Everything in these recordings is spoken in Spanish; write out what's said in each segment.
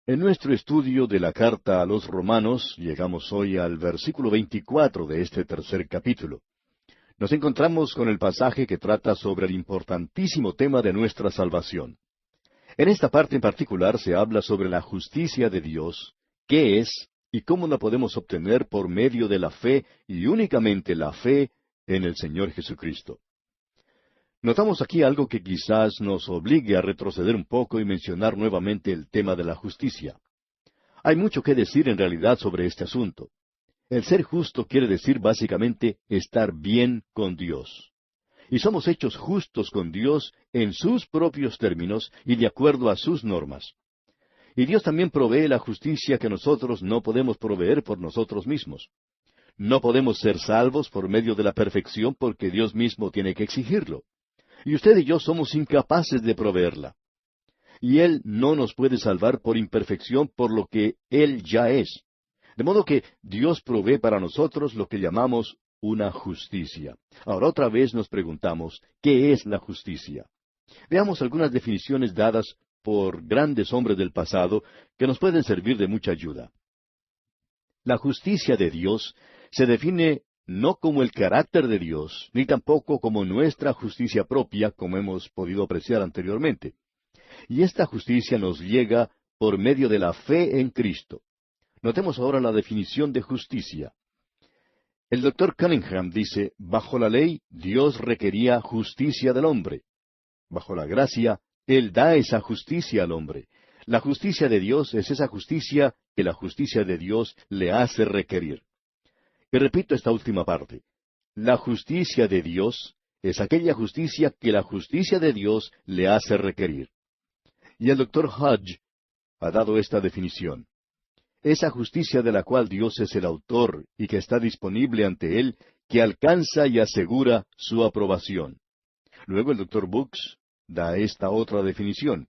En nuestro estudio de la carta a los Romanos, llegamos hoy al versículo 24 de este tercer capítulo. Nos encontramos con el pasaje que trata sobre el importantísimo tema de nuestra salvación. En esta parte en particular se habla sobre la justicia de Dios, qué es y cómo la podemos obtener por medio de la fe y únicamente la fe en el Señor Jesucristo. Notamos aquí algo que quizás nos obligue a retroceder un poco y mencionar nuevamente el tema de la justicia. Hay mucho que decir en realidad sobre este asunto. El ser justo quiere decir básicamente estar bien con Dios. Y somos hechos justos con Dios en sus propios términos y de acuerdo a sus normas. Y Dios también provee la justicia que nosotros no podemos proveer por nosotros mismos. No podemos ser salvos por medio de la perfección porque Dios mismo tiene que exigirlo. Y usted y yo somos incapaces de proveerla. Y Él no nos puede salvar por imperfección por lo que Él ya es. De modo que Dios provee para nosotros lo que llamamos una justicia. Ahora otra vez nos preguntamos, ¿qué es la justicia? Veamos algunas definiciones dadas por grandes hombres del pasado que nos pueden servir de mucha ayuda. La justicia de Dios se define no como el carácter de Dios, ni tampoco como nuestra justicia propia, como hemos podido apreciar anteriormente. Y esta justicia nos llega por medio de la fe en Cristo. Notemos ahora la definición de justicia. El doctor Cunningham dice, bajo la ley, Dios requería justicia del hombre. Bajo la gracia, Él da esa justicia al hombre. La justicia de Dios es esa justicia que la justicia de Dios le hace requerir. Y repito esta última parte. La justicia de Dios es aquella justicia que la justicia de Dios le hace requerir. Y el doctor Hodge ha dado esta definición. Esa justicia de la cual Dios es el autor y que está disponible ante Él, que alcanza y asegura su aprobación. Luego el doctor Brooks da esta otra definición.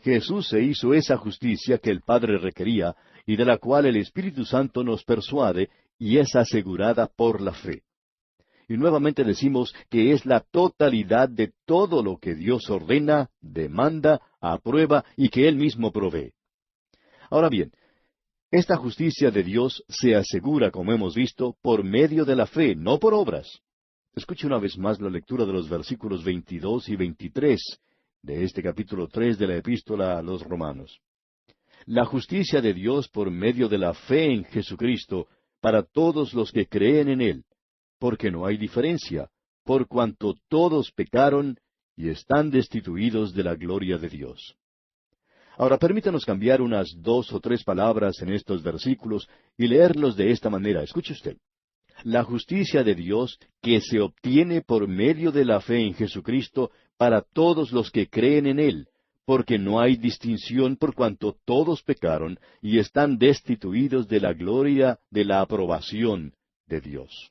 Jesús se hizo esa justicia que el Padre requería y de la cual el Espíritu Santo nos persuade y es asegurada por la fe. Y nuevamente decimos que es la totalidad de todo lo que Dios ordena, demanda, aprueba y que Él mismo provee. Ahora bien, esta justicia de Dios se asegura, como hemos visto, por medio de la fe, no por obras. Escuche una vez más la lectura de los versículos 22 y 23 de este capítulo 3 de la Epístola a los Romanos. La justicia de Dios por medio de la fe en Jesucristo para todos los que creen en Él, porque no hay diferencia, por cuanto todos pecaron y están destituidos de la gloria de Dios. Ahora permítanos cambiar unas 2 o 3 palabras en estos versículos y leerlos de esta manera. Escuche usted. La justicia de Dios que se obtiene por medio de la fe en Jesucristo para todos los que creen en Él, porque no hay distinción por cuanto todos pecaron y están destituidos de la gloria de la aprobación de Dios.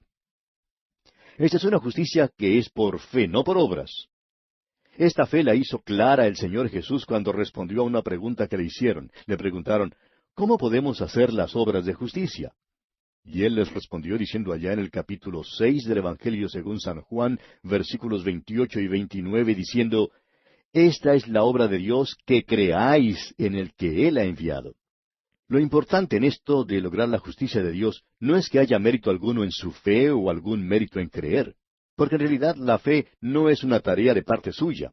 Esta es una justicia que es por fe, no por obras. Esta fe la hizo clara el Señor Jesús cuando respondió a una pregunta que le hicieron. Le preguntaron, ¿cómo podemos hacer las obras de justicia? Y Él les respondió diciendo allá en el capítulo 6 del Evangelio según San Juan, versículos 28 y 29, diciendo, Esta es la obra de Dios, que creáis en el que Él ha enviado. Lo importante en esto de lograr la justicia de Dios no es que haya mérito alguno en su fe o algún mérito en creer, porque en realidad la fe no es una tarea de parte suya.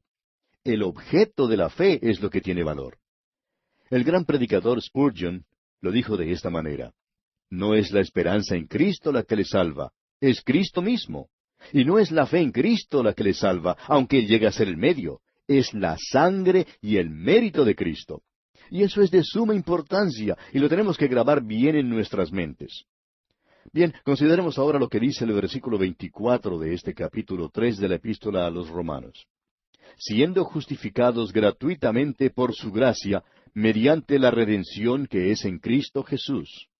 El objeto de la fe es lo que tiene valor. El gran predicador Spurgeon lo dijo de esta manera. No es la esperanza en Cristo la que le salva, es Cristo mismo. Y no es la fe en Cristo la que le salva, aunque Él llegue a ser el medio. Es la sangre y el mérito de Cristo. Y eso es de suma importancia, y lo tenemos que grabar bien en nuestras mentes. Bien, consideremos ahora lo que dice el versículo 24 de este capítulo 3 de la Epístola a los Romanos. Siendo justificados gratuitamente por su gracia, mediante la redención que es en Cristo Jesús.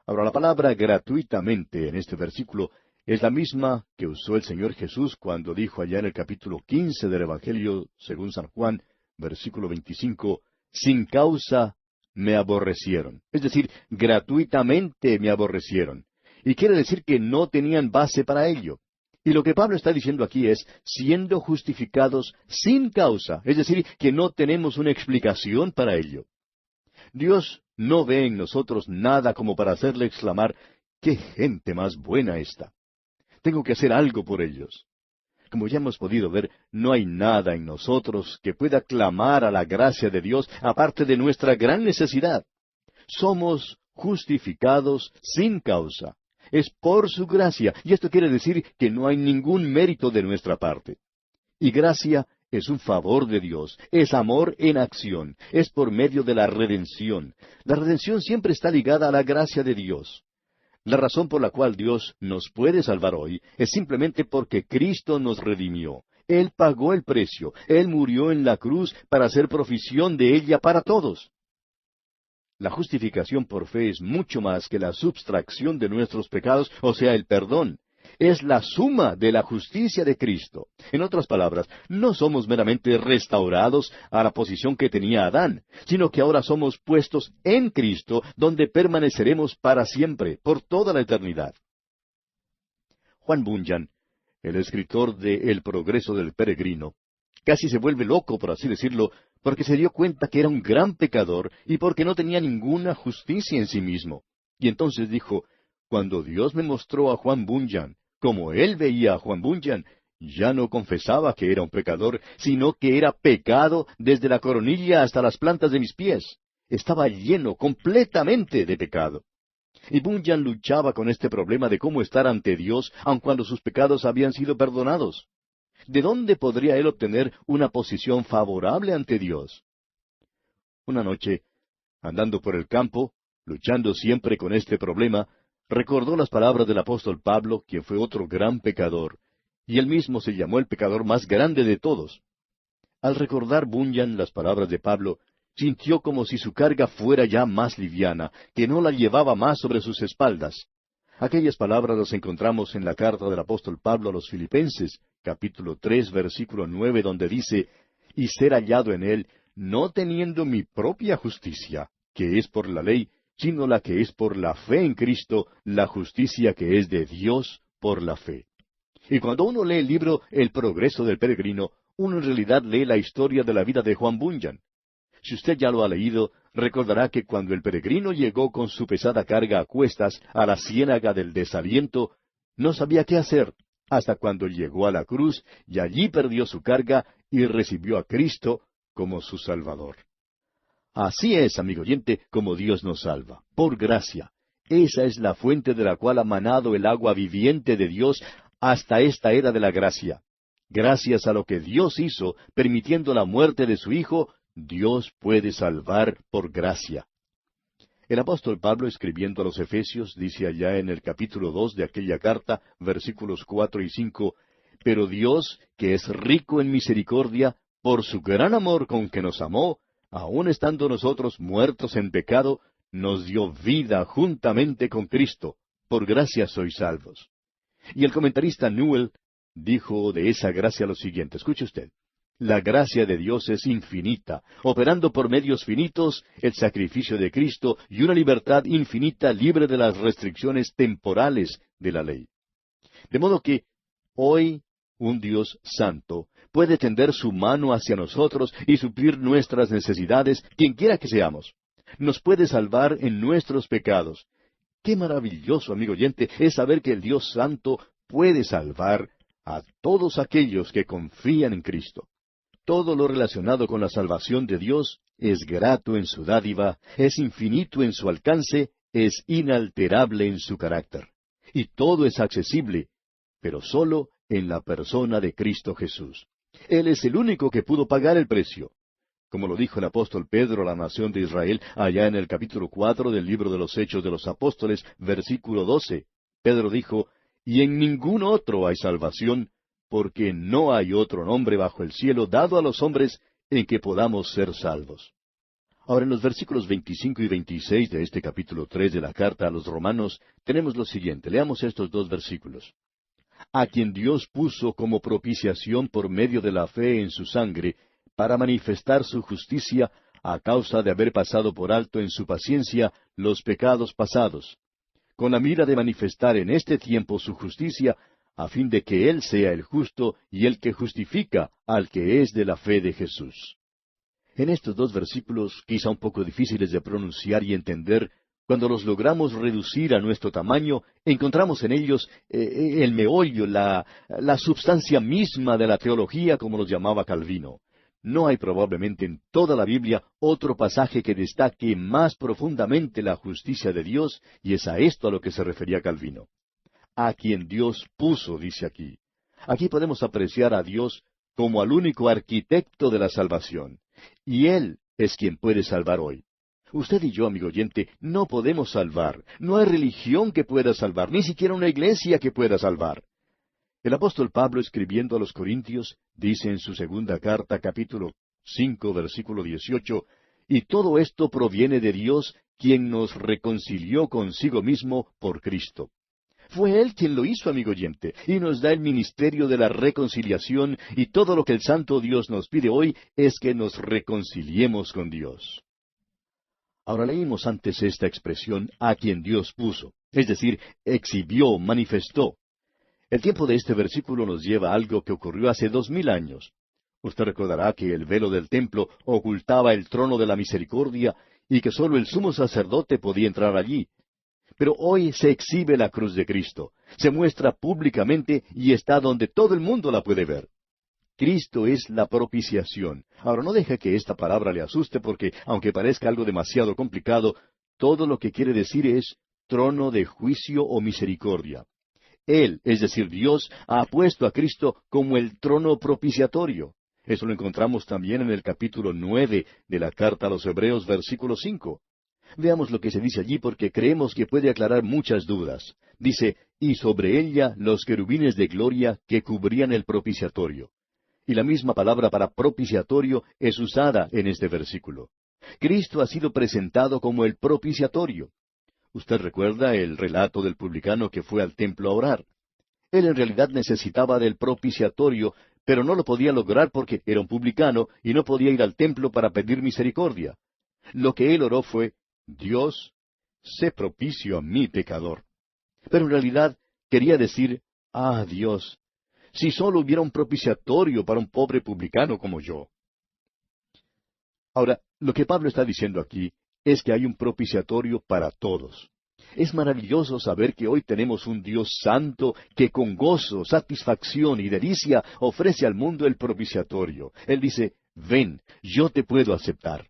Ahora, la palabra gratuitamente en este versículo es la misma que usó el Señor Jesús cuando dijo allá en el capítulo 15 del Evangelio según San Juan, versículo 25, sin causa me aborrecieron. Es decir, gratuitamente me aborrecieron. Y quiere decir que no tenían base para ello. Y lo que Pablo está diciendo aquí es, siendo justificados sin causa, es decir, que no tenemos una explicación para ello. Dios no ve en nosotros nada como para hacerle exclamar, ¡qué gente más buena esta! Tengo que hacer algo por ellos. Como ya hemos podido ver, no hay nada en nosotros que pueda clamar a la gracia de Dios aparte de nuestra gran necesidad. Somos justificados sin causa. Es por su gracia, y esto quiere decir que no hay ningún mérito de nuestra parte. Y gracia es un favor de Dios, es amor en acción, es por medio de la redención. La redención siempre está ligada a la gracia de Dios. La razón por la cual Dios nos puede salvar hoy es simplemente porque Cristo nos redimió. Él pagó el precio, Él murió en la cruz para hacer provisión de ella para todos. La justificación por fe es mucho más que la subtracción de nuestros pecados, o sea, el perdón. Es la suma de la justicia de Cristo. En otras palabras, no somos meramente restaurados a la posición que tenía Adán, sino que ahora somos puestos en Cristo, donde permaneceremos para siempre, por toda la eternidad. Juan Bunyan, el escritor de El progreso del peregrino, casi se vuelve loco, por así decirlo, porque se dio cuenta que era un gran pecador y porque no tenía ninguna justicia en sí mismo. Y entonces dijo, cuando Dios me mostró a Juan Bunyan, como él veía a Juan Bunyan, ya no confesaba que era un pecador, sino que era pecado desde la coronilla hasta las plantas de mis pies. Estaba lleno completamente de pecado. Y Bunyan luchaba con este problema de cómo estar ante Dios, aun cuando sus pecados habían sido perdonados. ¿De dónde podría él obtener una posición favorable ante Dios? Una noche, andando por el campo, luchando siempre con este problema, recordó las palabras del apóstol Pablo, quien fue otro gran pecador, y él mismo se llamó el pecador más grande de todos. Al recordar Bunyan las palabras de Pablo, sintió como si su carga fuera ya más liviana, que no la llevaba más sobre sus espaldas. Aquellas palabras las encontramos en la carta del apóstol Pablo a los Filipenses, capítulo 3, versículo 9, donde dice, y ser hallado en él, no teniendo mi propia justicia, que es por la ley, sino la que es por la fe en Cristo, la justicia que es de Dios por la fe. Y cuando uno lee el libro El progreso del peregrino, uno en realidad lee la historia de la vida de Juan Bunyan. Si usted ya lo ha leído, recordará que cuando el peregrino llegó con su pesada carga a cuestas a la ciénaga del desaliento, no sabía qué hacer, hasta cuando llegó a la cruz y allí perdió su carga y recibió a Cristo como su Salvador. Así es, amigo oyente, como Dios nos salva, por gracia. Esa es la fuente de la cual ha manado el agua viviente de Dios hasta esta era de la gracia. Gracias a lo que Dios hizo, permitiendo la muerte de su Hijo, Dios puede salvar por gracia. El apóstol Pablo, escribiendo a los Efesios, dice allá en el capítulo 2 de aquella carta, versículos 4 y 5, pero Dios, que es rico en misericordia, por su gran amor con que nos amó, aun estando nosotros muertos en pecado, nos dio vida juntamente con Cristo. Por gracia sois salvos. Y el comentarista Newell dijo de esa gracia lo siguiente, escuche usted. La gracia de Dios es infinita, operando por medios finitos el sacrificio de Cristo y una libertad infinita libre de las restricciones temporales de la ley. De modo que hoy un Dios santo puede tender su mano hacia nosotros y suplir nuestras necesidades, quienquiera que seamos. Nos puede salvar en nuestros pecados. Qué maravilloso, amigo oyente, es saber que el Dios santo puede salvar a todos aquellos que confían en Cristo. Todo lo relacionado con la salvación de Dios es grato en su dádiva, es infinito en su alcance, es inalterable en su carácter. Y todo es accesible, pero solo en la persona de Cristo Jesús. Él es el único que pudo pagar el precio. Como lo dijo el apóstol Pedro a la nación de Israel, allá en el capítulo 4 del libro de los Hechos de los Apóstoles, versículo 12. Pedro dijo, y en ningún otro hay salvación, porque no hay otro nombre bajo el cielo dado a los hombres en que podamos ser salvos. Ahora, en los versículos 25 y 26 de este capítulo 3 de la carta a los Romanos, tenemos lo siguiente. Leamos estos dos versículos. A quien Dios puso como propiciación por medio de la fe en su sangre, para manifestar su justicia a causa de haber pasado por alto en su paciencia los pecados pasados, con la mira de manifestar en este tiempo su justicia, a fin de que Él sea el justo y el que justifica al que es de la fe de Jesús. En estos dos versículos, quizá un poco difíciles de pronunciar y entender, cuando los logramos reducir a nuestro tamaño, encontramos en ellos el meollo, la substancia misma de la teología, como los llamaba Calvino. No hay probablemente en toda la Biblia otro pasaje que destaque más profundamente la justicia de Dios, y es a esto a lo que se refería Calvino. A quien Dios puso, dice aquí. Aquí podemos apreciar a Dios como al único arquitecto de la salvación. Y Él es quien puede salvar hoy. Usted y yo, amigo oyente, no podemos salvar. No hay religión que pueda salvar, ni siquiera una iglesia que pueda salvar. El apóstol Pablo, escribiendo a los Corintios, dice en su segunda carta, capítulo 5, versículo 18, y todo esto proviene de Dios, quien nos reconcilió consigo mismo por Cristo. Fue Él quien lo hizo, amigo oyente, y nos da el ministerio de la reconciliación, y todo lo que el Santo Dios nos pide hoy es que nos reconciliemos con Dios. Ahora leímos antes esta expresión, a quien Dios puso, es decir, exhibió, manifestó. El tiempo de este versículo nos lleva a algo que ocurrió hace 2000 años. Usted recordará que el velo del templo ocultaba el trono de la misericordia y que sólo el sumo sacerdote podía entrar allí. Pero hoy se exhibe la cruz de Cristo, se muestra públicamente y está donde todo el mundo la puede ver. Cristo es la propiciación. Ahora no deje que esta palabra le asuste porque, aunque parezca algo demasiado complicado, todo lo que quiere decir es trono de juicio o misericordia. Él, es decir, Dios, ha puesto a Cristo como el trono propiciatorio. Eso lo encontramos también en el capítulo 9 de la carta a los Hebreos, versículo 5. Veamos lo que se dice allí porque creemos que puede aclarar muchas dudas. Dice, y sobre ella los querubines de gloria que cubrían el propiciatorio. Y la misma palabra para propiciatorio es usada en este versículo. Cristo ha sido presentado como el propiciatorio. Usted recuerda el relato del publicano que fue al templo a orar. Él en realidad necesitaba del propiciatorio, pero no lo podía lograr porque era un publicano y no podía ir al templo para pedir misericordia. Lo que él oró fue, Dios, sé propicio a mi pecador. Pero en realidad quería decir, Dios, si solo hubiera un propiciatorio para un pobre publicano como yo. Ahora, lo que Pablo está diciendo aquí es que hay un propiciatorio para todos. Es maravilloso saber que hoy tenemos un Dios santo que con gozo, satisfacción y delicia ofrece al mundo el propiciatorio. Él dice, ven, yo te puedo aceptar.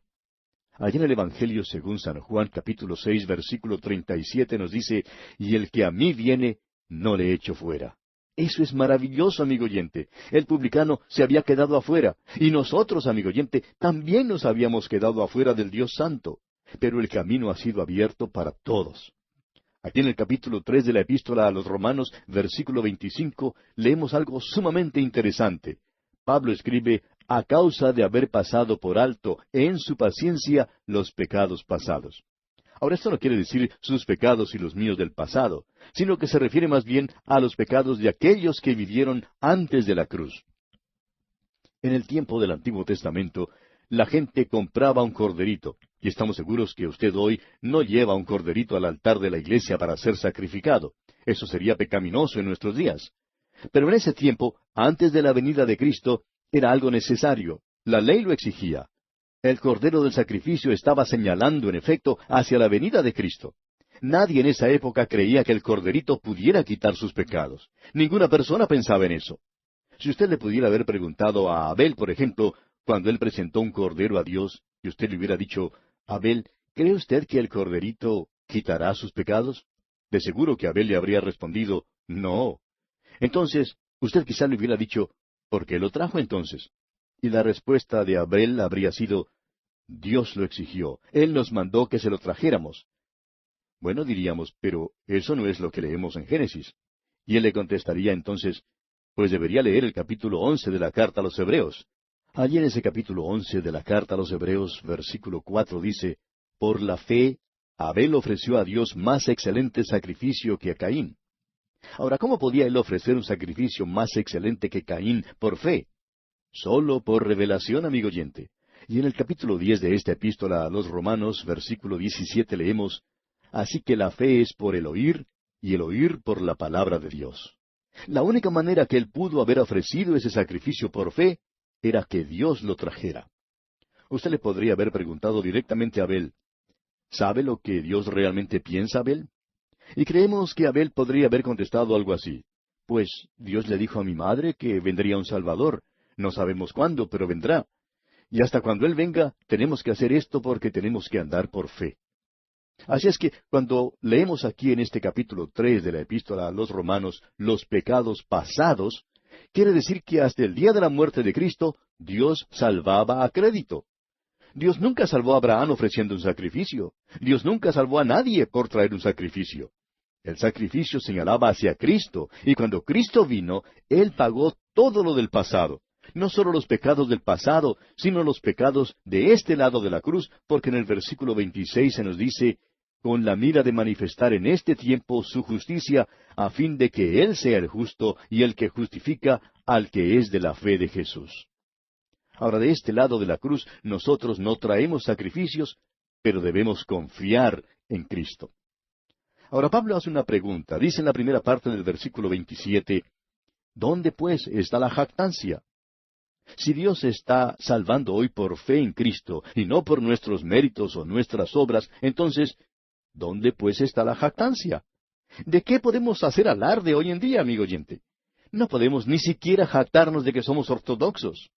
Allí en el Evangelio según San Juan, capítulo 6, versículo 37, nos dice, y el que a mí viene, no le echo fuera. Eso es maravilloso, amigo oyente. El publicano se había quedado afuera, y nosotros, amigo oyente, también nos habíamos quedado afuera del Dios Santo. Pero el camino ha sido abierto para todos. Aquí en el capítulo 3 de la Epístola a los Romanos, versículo 25, leemos algo sumamente interesante. Pablo escribe, a causa de haber pasado por alto en su paciencia los pecados pasados. Ahora, esto no quiere decir sus pecados y los míos del pasado, sino que se refiere más bien a los pecados de aquellos que vivieron antes de la cruz. En el tiempo del Antiguo Testamento, la gente compraba un corderito, y estamos seguros que usted hoy no lleva un corderito al altar de la iglesia para ser sacrificado. Eso sería pecaminoso en nuestros días. Pero en ese tiempo, antes de la venida de Cristo, era algo necesario. La ley lo exigía. El cordero del sacrificio estaba señalando, en efecto, hacia la venida de Cristo. Nadie en esa época creía que el corderito pudiera quitar sus pecados. Ninguna persona pensaba en eso. Si usted le pudiera haber preguntado a Abel, por ejemplo, cuando él presentó un cordero a Dios, y usted le hubiera dicho, Abel, ¿cree usted que el corderito quitará sus pecados? De seguro que Abel le habría respondido, no. Entonces, usted quizá le hubiera dicho, ¿por qué lo trajo entonces? Y la respuesta de Abel habría sido, Dios lo exigió, Él nos mandó que se lo trajéramos. Bueno, diríamos, pero eso no es lo que leemos en Génesis. Y él le contestaría entonces, pues debería leer el capítulo 11 de la carta a los Hebreos. Allí en ese capítulo 11 de la carta a los Hebreos, versículo 4 dice, por la fe, Abel ofreció a Dios más excelente sacrificio que a Caín. Ahora, ¿cómo podía él ofrecer un sacrificio más excelente que Caín por fe? Solo por revelación, amigo oyente. Y en el capítulo 10 de esta epístola a los Romanos, versículo 17, leemos, así que la fe es por el oír, y el oír por la palabra de Dios. La única manera que él pudo haber ofrecido ese sacrificio por fe era que Dios lo trajera. Usted le podría haber preguntado directamente a Abel, ¿sabe lo que Dios realmente piensa, Abel? Y creemos que Abel podría haber contestado algo así. Pues Dios le dijo a mi madre que vendría un Salvador. No sabemos cuándo, pero vendrá. Y hasta cuando Él venga, tenemos que hacer esto porque tenemos que andar por fe. Así es que cuando leemos aquí en este capítulo 3 de la Epístola a los Romanos los pecados pasados, quiere decir que hasta el día de la muerte de Cristo, Dios salvaba a crédito. Dios nunca salvó a Abraham ofreciendo un sacrificio. Dios nunca salvó a nadie por traer un sacrificio. El sacrificio señalaba hacia Cristo, y cuando Cristo vino, Él pagó todo lo del pasado. No solo los pecados del pasado, sino los pecados de este lado de la cruz, porque en el versículo 26 se nos dice, con la mira de manifestar en este tiempo su justicia, a fin de que Él sea el justo y el que justifica al que es de la fe de Jesús. Ahora, de este lado de la cruz, nosotros no traemos sacrificios, pero debemos confiar en Cristo. Ahora, Pablo hace una pregunta. Dice en la primera parte del versículo 27, ¿dónde pues está la jactancia? Si Dios está salvando hoy por fe en Cristo y no por nuestros méritos o nuestras obras, entonces, ¿dónde pues está la jactancia? ¿De qué podemos hacer alarde hoy en día, amigo oyente? No podemos ni siquiera jactarnos de que somos ortodoxos.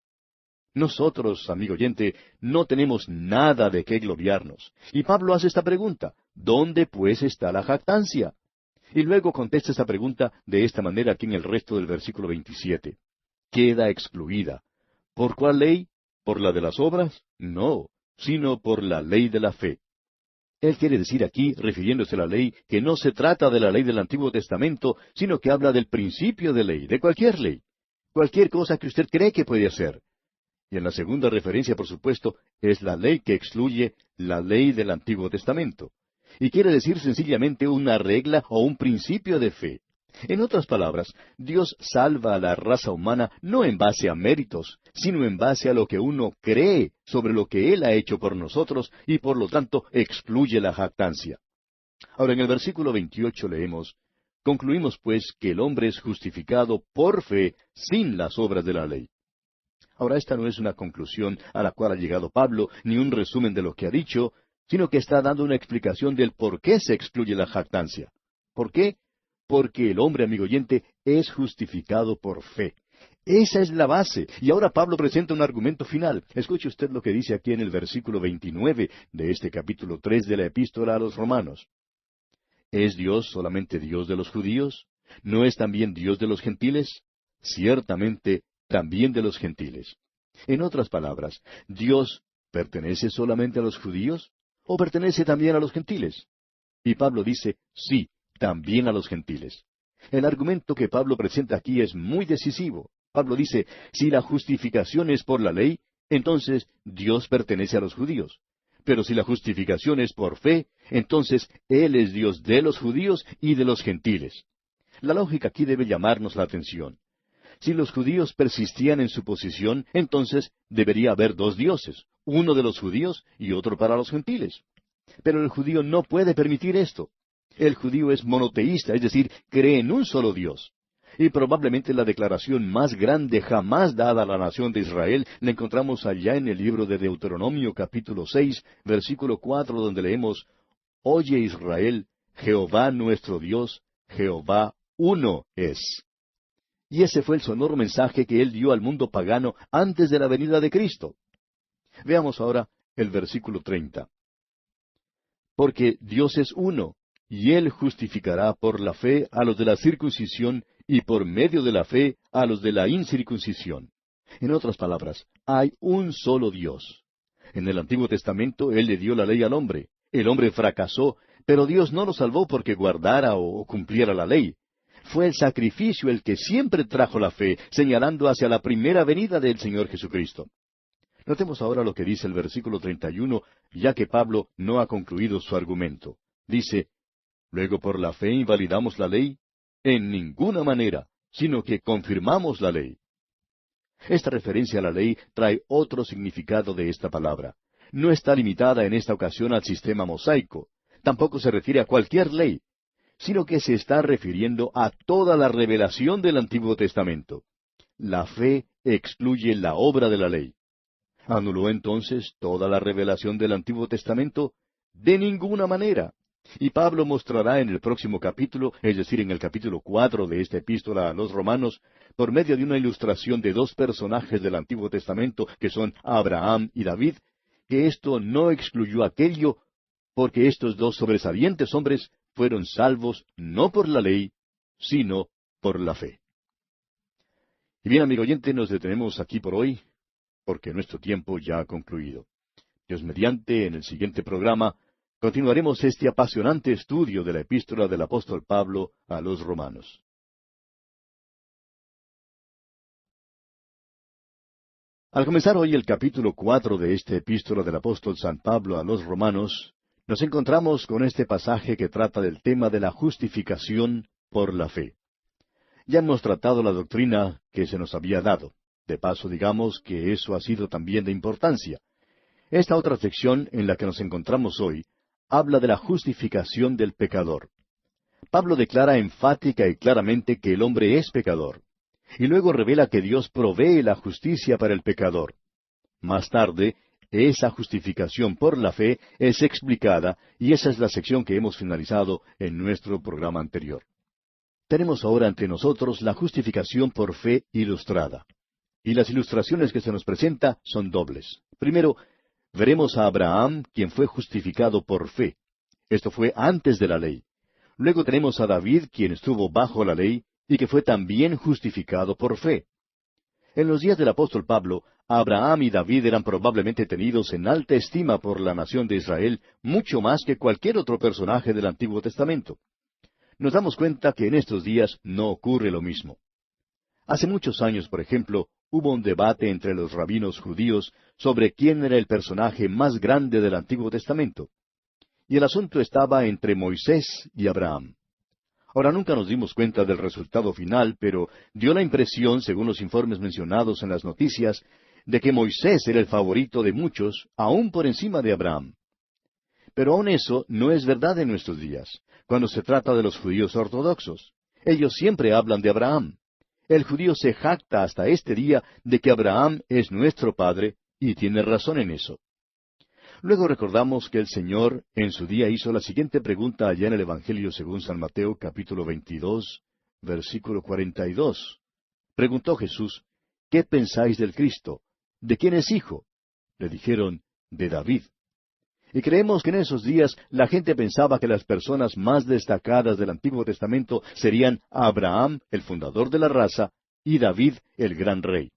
Nosotros, amigo oyente, no tenemos nada de qué gloriarnos. Y Pablo hace esta pregunta, ¿dónde pues está la jactancia? Y luego contesta esta pregunta de esta manera aquí en el resto del versículo 27. Queda excluida. ¿Por cuál ley? ¿Por la de las obras? No, sino por la ley de la fe. Él quiere decir aquí, refiriéndose a la ley, que no se trata de la ley del Antiguo Testamento, sino que habla del principio de ley, de cualquier ley. Cualquier cosa que usted cree que puede hacer. Y en la segunda referencia, por supuesto, es la ley que excluye la ley del Antiguo Testamento. Y quiere decir sencillamente una regla o un principio de fe. En otras palabras, Dios salva a la raza humana no en base a méritos, sino en base a lo que uno cree sobre lo que Él ha hecho por nosotros y por lo tanto excluye la jactancia. Ahora en el versículo 28 leemos, concluimos pues que el hombre es justificado por fe sin las obras de la ley. Ahora esta no es una conclusión a la cual ha llegado Pablo, ni un resumen de lo que ha dicho, sino que está dando una explicación del por qué se excluye la jactancia. ¿Por qué? Porque el hombre, amigo oyente, es justificado por fe. Esa es la base. Y ahora Pablo presenta un argumento final. Escuche usted lo que dice aquí en el versículo 29 de este capítulo 3 de la Epístola a los Romanos. ¿Es Dios solamente Dios de los judíos? ¿No es también Dios de los gentiles? Ciertamente, también de los gentiles. En otras palabras, ¿Dios pertenece solamente a los judíos? ¿O pertenece también a los gentiles? Y Pablo dice, sí, también a los gentiles. El argumento que Pablo presenta aquí es muy decisivo. Pablo dice, si la justificación es por la ley, entonces Dios pertenece a los judíos. Pero si la justificación es por fe, entonces Él es Dios de los judíos y de los gentiles. La lógica aquí debe llamarnos la atención. Si los judíos persistían en su posición, entonces debería haber dos dioses, uno de los judíos y otro para los gentiles. Pero el judío no puede permitir esto. El judío es monoteísta, es decir, cree en un solo Dios. Y probablemente la declaración más grande jamás dada a la nación de Israel la encontramos allá en el libro de Deuteronomio capítulo 6, versículo 4, donde leemos, Oye Israel, Jehová nuestro Dios, Jehová uno es. Y ese fue el sonoro mensaje que él dio al mundo pagano antes de la venida de Cristo. Veamos ahora el versículo 30. Porque Dios es uno, y Él justificará por la fe a los de la circuncisión y por medio de la fe a los de la incircuncisión. En otras palabras, hay un solo Dios. En el Antiguo Testamento Él le dio la ley al hombre. El hombre fracasó, pero Dios no lo salvó porque guardara o cumpliera la ley. Fue el sacrificio el que siempre trajo la fe, señalando hacia la primera venida del Señor Jesucristo. Notemos ahora lo que dice el versículo 31, ya que Pablo no ha concluido su argumento. Dice, ¿luego por la fe invalidamos la ley? En ninguna manera, sino que confirmamos la ley. Esta referencia a la ley trae otro significado de esta palabra. No está limitada en esta ocasión al sistema mosaico. Tampoco se refiere a cualquier ley, sino que se está refiriendo a toda la revelación del Antiguo Testamento. La fe excluye la obra de la ley. ¿Anuló entonces toda la revelación del Antiguo Testamento? De ninguna manera. Y Pablo mostrará en el próximo capítulo, es decir, en el capítulo 4 de esta epístola a los Romanos, por medio de una ilustración de dos personajes del Antiguo Testamento, que son Abraham y David, que esto no excluyó aquello, porque estos dos sobresalientes hombres fueron salvos no por la ley, sino por la fe. Y bien, amigo oyente, nos detenemos aquí por hoy, porque nuestro tiempo ya ha concluido. Dios mediante, en el siguiente programa, continuaremos este apasionante estudio de la epístola del apóstol Pablo a los Romanos. Al comenzar hoy el capítulo 4 de esta epístola del apóstol San Pablo a los Romanos, nos encontramos con este pasaje que trata del tema de la justificación por la fe. Ya hemos tratado la doctrina que se nos había dado. De paso, digamos que eso ha sido también de importancia. Esta otra sección en la que nos encontramos hoy habla de la justificación del pecador. Pablo declara enfática y claramente que el hombre es pecador, y luego revela que Dios provee la justicia para el pecador. Más tarde, esa justificación por la fe es explicada, y esa es la sección que hemos finalizado en nuestro programa anterior. Tenemos ahora ante nosotros la justificación por fe ilustrada. Y las ilustraciones que se nos presenta son dobles. Primero, veremos a Abraham, quien fue justificado por fe. Esto fue antes de la ley. Luego tenemos a David, quien estuvo bajo la ley, y que fue también justificado por fe. En los días del apóstol Pablo, Abraham y David eran probablemente tenidos en alta estima por la nación de Israel, mucho más que cualquier otro personaje del Antiguo Testamento. Nos damos cuenta que en estos días no ocurre lo mismo. Hace muchos años, por ejemplo, hubo un debate entre los rabinos judíos sobre quién era el personaje más grande del Antiguo Testamento. Y el asunto estaba entre Moisés y Abraham. Ahora nunca nos dimos cuenta del resultado final, pero dio la impresión, según los informes mencionados en las noticias, de que Moisés era el favorito de muchos, aún por encima de Abraham. Pero aún eso no es verdad en nuestros días, cuando se trata de los judíos ortodoxos. Ellos siempre hablan de Abraham. El judío se jacta hasta este día de que Abraham es nuestro padre, y tiene razón en eso. Luego recordamos que el Señor en su día hizo la siguiente pregunta allá en el Evangelio según San Mateo, capítulo 22, versículo 42. Preguntó Jesús, ¿qué pensáis del Cristo? ¿De quién es hijo? Le dijeron, de David. Y creemos que en esos días la gente pensaba que las personas más destacadas del Antiguo Testamento serían Abraham, el fundador de la raza, y David, el gran rey.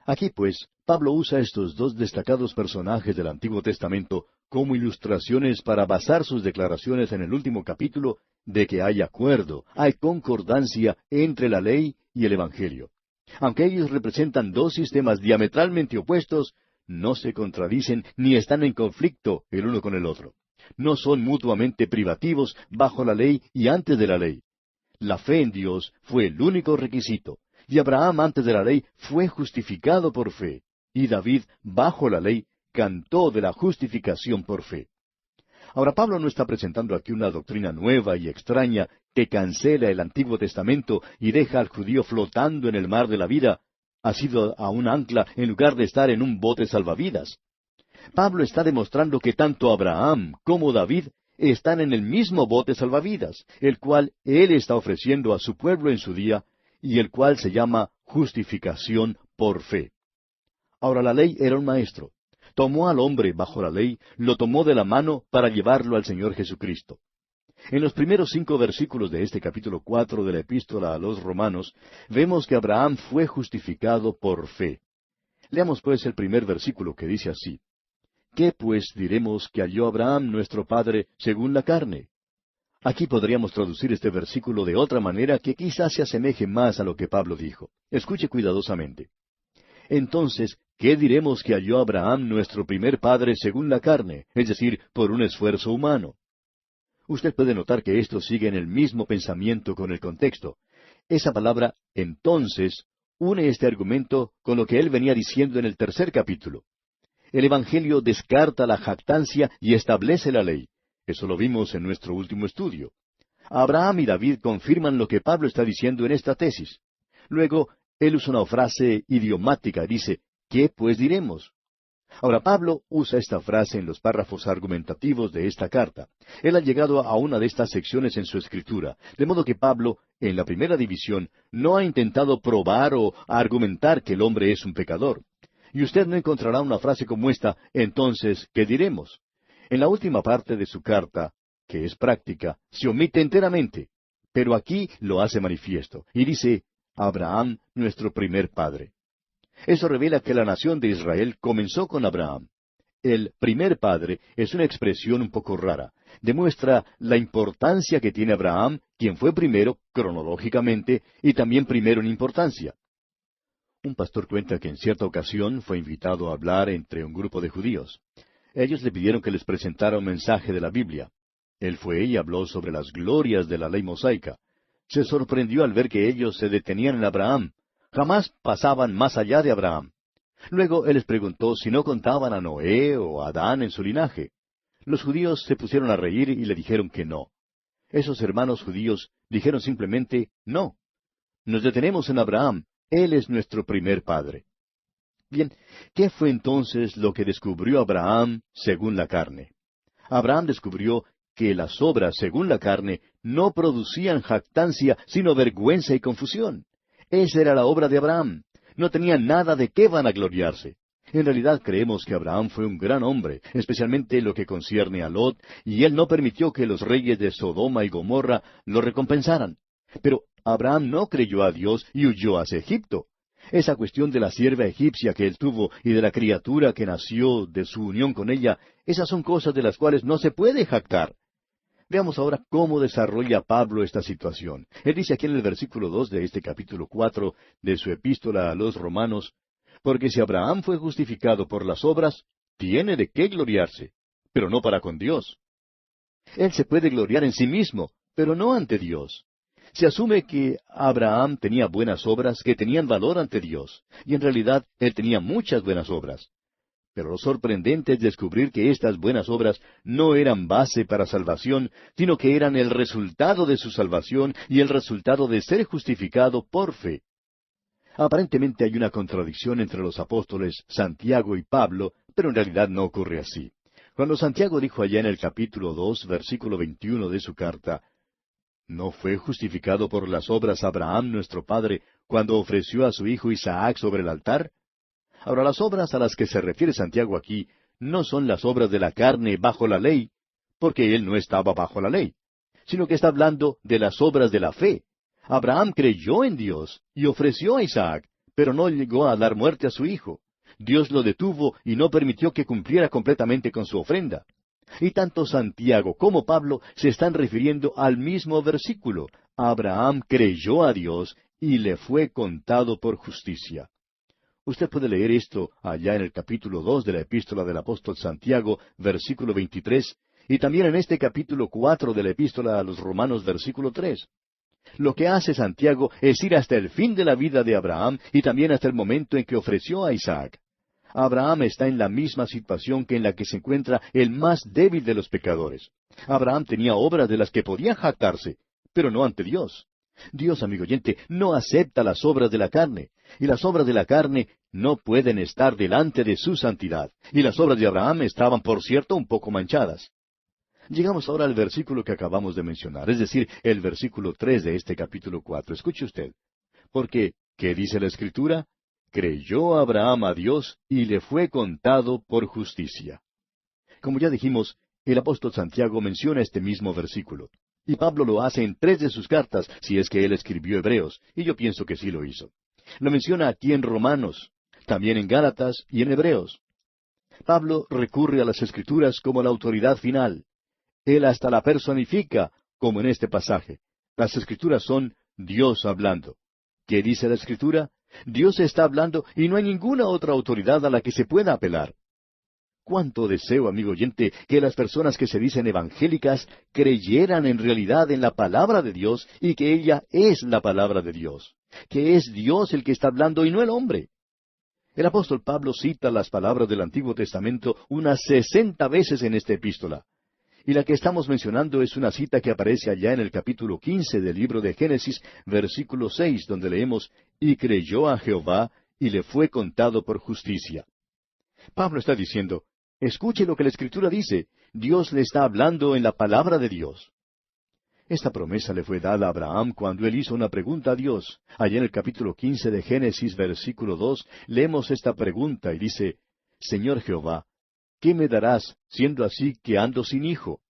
Aquí, pues, Pablo usa estos dos destacados personajes del Antiguo Testamento como ilustraciones para basar sus declaraciones en el último capítulo de que hay acuerdo, hay concordancia entre la ley y el Evangelio. Aunque ellos representan dos sistemas diametralmente opuestos, no se contradicen ni están en conflicto el uno con el otro. No son mutuamente privativos bajo la ley y antes de la ley. La fe en Dios fue el único requisito, y Abraham antes de la ley fue justificado por fe, y David bajo la ley cantó de la justificación por fe. Ahora Pablo no está presentando aquí una doctrina nueva y extraña que cancela el Antiguo Testamento y deja al judío flotando en el mar de la vida, asido a un ancla en lugar de estar en un bote salvavidas. Pablo está demostrando que tanto Abraham como David están en el mismo bote salvavidas, el cual él está ofreciendo a su pueblo en su día, y el cual se llama justificación por fe. Ahora la ley era un maestro. Tomó al hombre bajo la ley, lo tomó de la mano para llevarlo al Señor Jesucristo. En los primeros 5 versículos de este capítulo 4 de la epístola a los Romanos, vemos que Abraham fue justificado por fe. Leamos pues el primer versículo que dice así: ¿Qué pues diremos que halló Abraham nuestro padre según la carne? Aquí podríamos traducir este versículo de otra manera que quizás se asemeje más a lo que Pablo dijo. Escuche cuidadosamente. Entonces, ¿qué diremos que halló Abraham nuestro primer padre según la carne, es decir, por un esfuerzo humano? Usted puede notar que esto sigue en el mismo pensamiento con el contexto. Esa palabra, entonces, une este argumento con lo que él venía diciendo en el tercer capítulo. El Evangelio descarta la jactancia y establece la ley. Eso lo vimos en nuestro último estudio. Abraham y David confirman lo que Pablo está diciendo en esta tesis. Luego, él usa una frase idiomática, dice, ¿qué pues diremos? Ahora, Pablo usa esta frase en los párrafos argumentativos de esta carta. Él ha llegado a una de estas secciones en su escritura, de modo que Pablo, en la primera división, no ha intentado probar o argumentar que el hombre es un pecador. Y usted no encontrará una frase como esta: entonces, ¿qué diremos? En la última parte de su carta, que es práctica, se omite enteramente, pero aquí lo hace manifiesto, y dice: Abraham, nuestro primer padre. Eso revela que la nación de Israel comenzó con Abraham. El primer padre es una expresión un poco rara. Demuestra la importancia que tiene Abraham, quien fue primero, cronológicamente, y también primero en importancia. Un pastor cuenta que en cierta ocasión fue invitado a hablar entre un grupo de judíos. Ellos le pidieron que les presentara un mensaje de la Biblia. Él fue y habló sobre las glorias de la ley mosaica. Se sorprendió al ver que ellos se detenían en Abraham. Jamás pasaban más allá de Abraham. Luego él les preguntó si no contaban a Noé o a Adán en su linaje. Los judíos se pusieron a reír y le dijeron que no. Esos hermanos judíos dijeron simplemente no. Nos detenemos en Abraham. Él es nuestro primer padre. Bien, ¿qué fue entonces lo que descubrió Abraham según la carne? Abraham descubrió que las obras según la carne no producían jactancia, sino vergüenza y confusión. Esa era la obra de Abraham. No tenía nada de qué vanagloriarse. En realidad creemos que Abraham fue un gran hombre, especialmente en lo que concierne a Lot, y él no permitió que los reyes de Sodoma y Gomorra lo recompensaran. Pero Abraham no creyó a Dios y huyó hacia Egipto. Esa cuestión de la sierva egipcia que él tuvo y de la criatura que nació de su unión con ella, esas son cosas de las cuales no se puede jactar. Veamos ahora cómo desarrolla Pablo esta situación. Él dice aquí en el versículo 2 de este capítulo 4 de su epístola a los Romanos: porque si Abraham fue justificado por las obras, tiene de qué gloriarse, pero no para con Dios. Él se puede gloriar en sí mismo, pero no ante Dios. Se asume que Abraham tenía buenas obras que tenían valor ante Dios, y en realidad él tenía muchas buenas obras. Pero lo sorprendente es descubrir que estas buenas obras no eran base para salvación, sino que eran el resultado de su salvación y el resultado de ser justificado por fe. Aparentemente hay una contradicción entre los apóstoles Santiago y Pablo, pero en realidad no ocurre así. Cuando Santiago dijo allá en el capítulo 2, versículo 21 de su carta: ¿no fue justificado por las obras Abraham nuestro padre cuando ofreció a su hijo Isaac sobre el altar? Ahora, las obras a las que se refiere Santiago aquí no son las obras de la carne bajo la ley, porque él no estaba bajo la ley, sino que está hablando de las obras de la fe. Abraham creyó en Dios y ofreció a Isaac, pero no llegó a dar muerte a su hijo. Dios lo detuvo y no permitió que cumpliera completamente con su ofrenda. Y tanto Santiago como Pablo se están refiriendo al mismo versículo. Abraham creyó a Dios y le fue contado por justicia. Usted puede leer esto allá en el capítulo 2 de la epístola del apóstol Santiago, versículo 23, y también en este capítulo 4 de la epístola a los Romanos, versículo 3. Lo que hace Santiago es ir hasta el fin de la vida de Abraham y también hasta el momento en que ofreció a Isaac. Abraham está en la misma situación que en la que se encuentra el más débil de los pecadores. Abraham tenía obras de las que podía jactarse, pero no ante Dios. Dios, amigo oyente, no acepta las obras de la carne, y las obras de la carne no pueden estar delante de su santidad. Y las obras de Abraham estaban, por cierto, un poco manchadas. Llegamos ahora al versículo que acabamos de mencionar, es decir, el versículo 3 de este capítulo 4. Escuche usted. Porque, ¿qué dice la Escritura? Creyó Abraham a Dios y le fue contado por justicia. Como ya dijimos, el apóstol Santiago menciona este mismo versículo. Y Pablo lo hace en 3 de sus cartas, si es que él escribió Hebreos, y yo pienso que sí lo hizo. Lo menciona aquí en Romanos, también en Gálatas y en Hebreos. Pablo recurre a las Escrituras como la autoridad final. Él hasta la personifica, como en este pasaje. Las Escrituras son Dios hablando. ¿Qué dice la Escritura? Dios está hablando y no hay ninguna otra autoridad a la que se pueda apelar. Cuánto deseo, amigo oyente, que las personas que se dicen evangélicas creyeran en realidad en la palabra de Dios y que ella es la palabra de Dios, que es Dios el que está hablando y no el hombre. El apóstol Pablo cita las palabras del Antiguo Testamento unas 60 veces en esta epístola. Y la que estamos mencionando es una cita que aparece allá en el capítulo 15 del libro de Génesis, versículo 6, donde leemos: y creyó a Jehová, y le fue contado por justicia. Pablo está diciendo, escuche lo que la Escritura dice. Dios le está hablando en la palabra de Dios. Esta promesa le fue dada a Abraham cuando él hizo una pregunta a Dios. Allá en el capítulo 15 de Génesis, versículo 2, leemos esta pregunta y dice, Señor Jehová, ¿qué me darás, siendo así que ando sin hijo?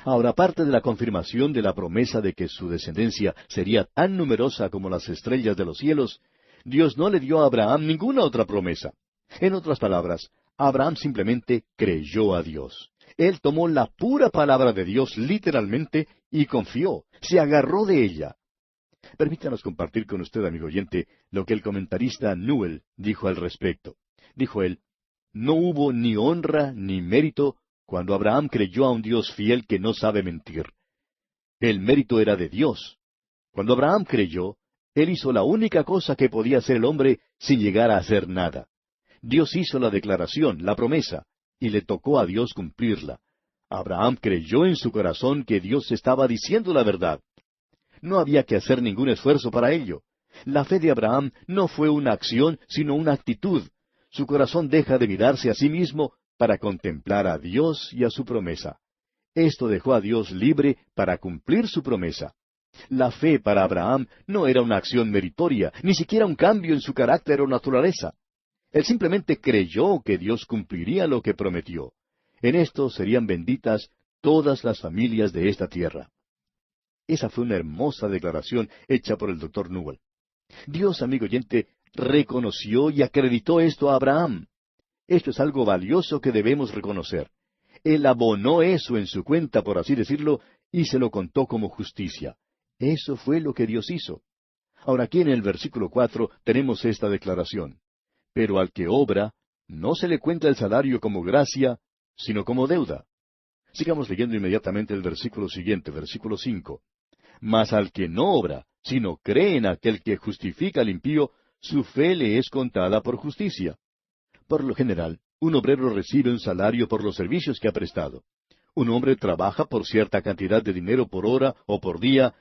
Ahora, aparte de la confirmación de la promesa de que su descendencia sería tan numerosa como las estrellas de los cielos, Dios no le dio a Abraham ninguna otra promesa. En otras palabras, Abraham simplemente creyó a Dios. Él tomó la pura palabra de Dios literalmente y confió, se agarró de ella. Permítanos compartir con usted, amigo oyente, lo que el comentarista Newell dijo al respecto. Dijo él, no hubo ni honra ni mérito cuando Abraham creyó a un Dios fiel que no sabe mentir. El mérito era de Dios. Cuando Abraham creyó, él hizo la única cosa que podía hacer el hombre sin llegar a hacer nada. Dios hizo la declaración, la promesa, y le tocó a Dios cumplirla. Abraham creyó en su corazón que Dios estaba diciendo la verdad. No había que hacer ningún esfuerzo para ello. La fe de Abraham no fue una acción, sino una actitud. Su corazón deja de mirarse a sí mismo para contemplar a Dios y a su promesa. Esto dejó a Dios libre para cumplir su promesa. La fe para Abraham no era una acción meritoria, ni siquiera un cambio en su carácter o naturaleza. Él simplemente creyó que Dios cumpliría lo que prometió. En esto serían benditas todas las familias de esta tierra. Esa fue una hermosa declaración hecha por el Dr. Newell. Dios, amigo oyente, reconoció y acreditó esto a Abraham. Esto es algo valioso que debemos reconocer. Él abonó eso en su cuenta, por así decirlo, y se lo contó como justicia. Eso fue lo que Dios hizo. Ahora aquí en el versículo 4 tenemos esta declaración. Pero al que obra, no se le cuenta el salario como gracia, sino como deuda. Sigamos leyendo inmediatamente el versículo siguiente, versículo 5. Mas al que no obra, sino cree en aquel que justifica al impío, su fe le es contada por justicia. Por lo general, un obrero recibe un salario por los servicios que ha prestado. Un hombre trabaja por cierta cantidad de dinero por hora o por día,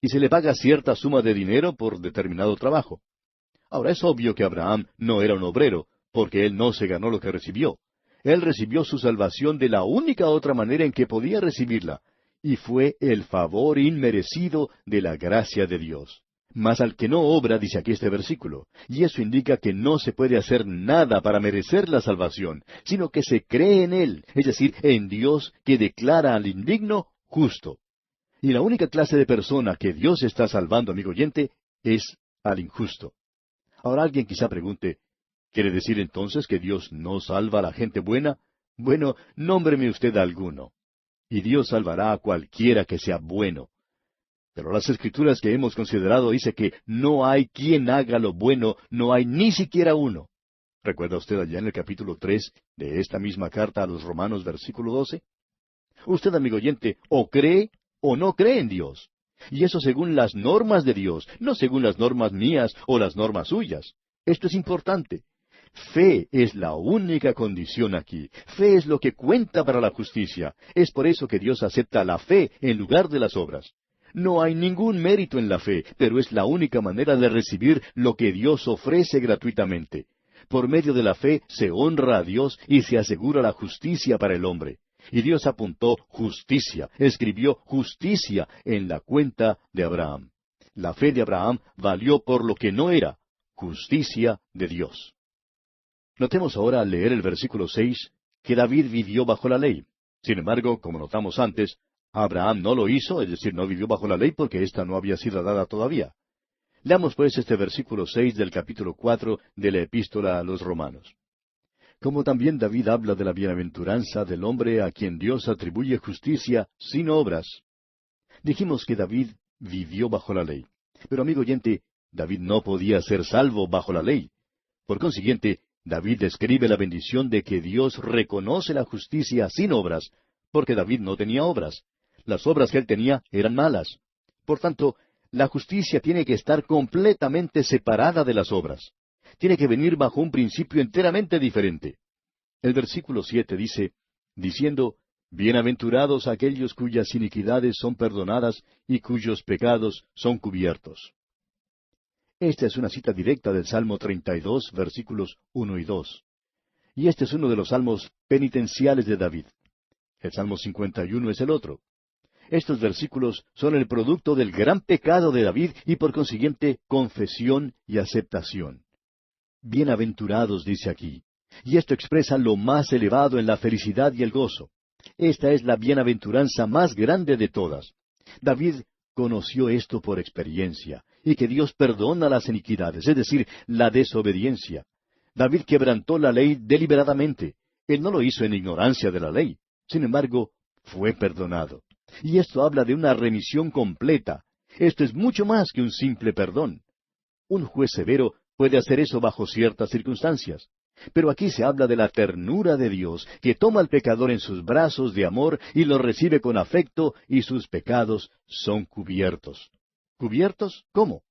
y se le paga cierta suma de dinero por determinado trabajo. Ahora es obvio que Abraham no era un obrero, porque él no se ganó lo que recibió. Él recibió su salvación de la única otra manera en que podía recibirla, y fue el favor inmerecido de la gracia de Dios. Mas al que no obra, dice aquí este versículo, y eso indica que no se puede hacer nada para merecer la salvación, sino que se cree en Él, es decir, en Dios que declara al indigno justo. Y la única clase de persona que Dios está salvando, amigo oyente, es al injusto. Ahora alguien quizá pregunte, ¿quiere decir entonces que Dios no salva a la gente buena? Bueno, nómbreme usted alguno. Y Dios salvará a cualquiera que sea bueno. Pero las Escrituras que hemos considerado dice que no hay quien haga lo bueno, no hay ni siquiera uno. ¿Recuerda usted allá en el capítulo 3 de esta misma carta a los Romanos, versículo 12? Usted, amigo oyente, o cree o no cree en Dios. Y eso según las normas de Dios, no según las normas mías o las normas suyas. Esto es importante. Fe es la única condición aquí. Fe es lo que cuenta para la justicia. Es por eso que Dios acepta la fe en lugar de las obras. No hay ningún mérito en la fe, pero es la única manera de recibir lo que Dios ofrece gratuitamente. Por medio de la fe se honra a Dios y se asegura la justicia para el hombre. Y Dios apuntó justicia, escribió justicia en la cuenta de Abraham. La fe de Abraham valió por lo que no era, justicia de Dios. Notemos ahora al leer el versículo 6 que David vivió bajo la ley. Sin embargo, como notamos antes, Abraham no lo hizo, es decir, no vivió bajo la ley porque ésta no había sido dada todavía. Leamos pues este versículo 6 del capítulo 4 de la epístola a los Romanos. Como también David habla de la bienaventuranza del hombre a quien Dios atribuye justicia sin obras. Dijimos que David vivió bajo la ley. Pero amigo oyente, David no podía ser salvo bajo la ley. Por consiguiente, David describe la bendición de que Dios reconoce la justicia sin obras, porque David no tenía obras. Las obras que él tenía eran malas. Por tanto, la justicia tiene que estar completamente separada de las obras. Tiene que venir bajo un principio enteramente diferente. El versículo 7 dice, diciendo, Bienaventurados aquellos cuyas iniquidades son perdonadas y cuyos pecados son cubiertos. Esta es una cita directa del Salmo 32, versículos 1 y 2. Y este es uno de los salmos penitenciales de David. El Salmo 51 es el otro. Estos versículos son el producto del gran pecado de David y por consiguiente confesión y aceptación. Bienaventurados, dice aquí. Y esto expresa lo más elevado en la felicidad y el gozo. Esta es la bienaventuranza más grande de todas. David conoció esto por experiencia, y que Dios perdona las iniquidades, es decir, la desobediencia. David quebrantó la ley deliberadamente. Él no lo hizo en ignorancia de la ley. Sin embargo, fue perdonado. Y esto habla de una remisión completa. Esto es mucho más que un simple perdón. Un juez severo puede hacer eso bajo ciertas circunstancias. Pero aquí se habla de la ternura de Dios, que toma al pecador en sus brazos de amor y lo recibe con afecto, y sus pecados son cubiertos. ¿Cubiertos? ¿Cómo?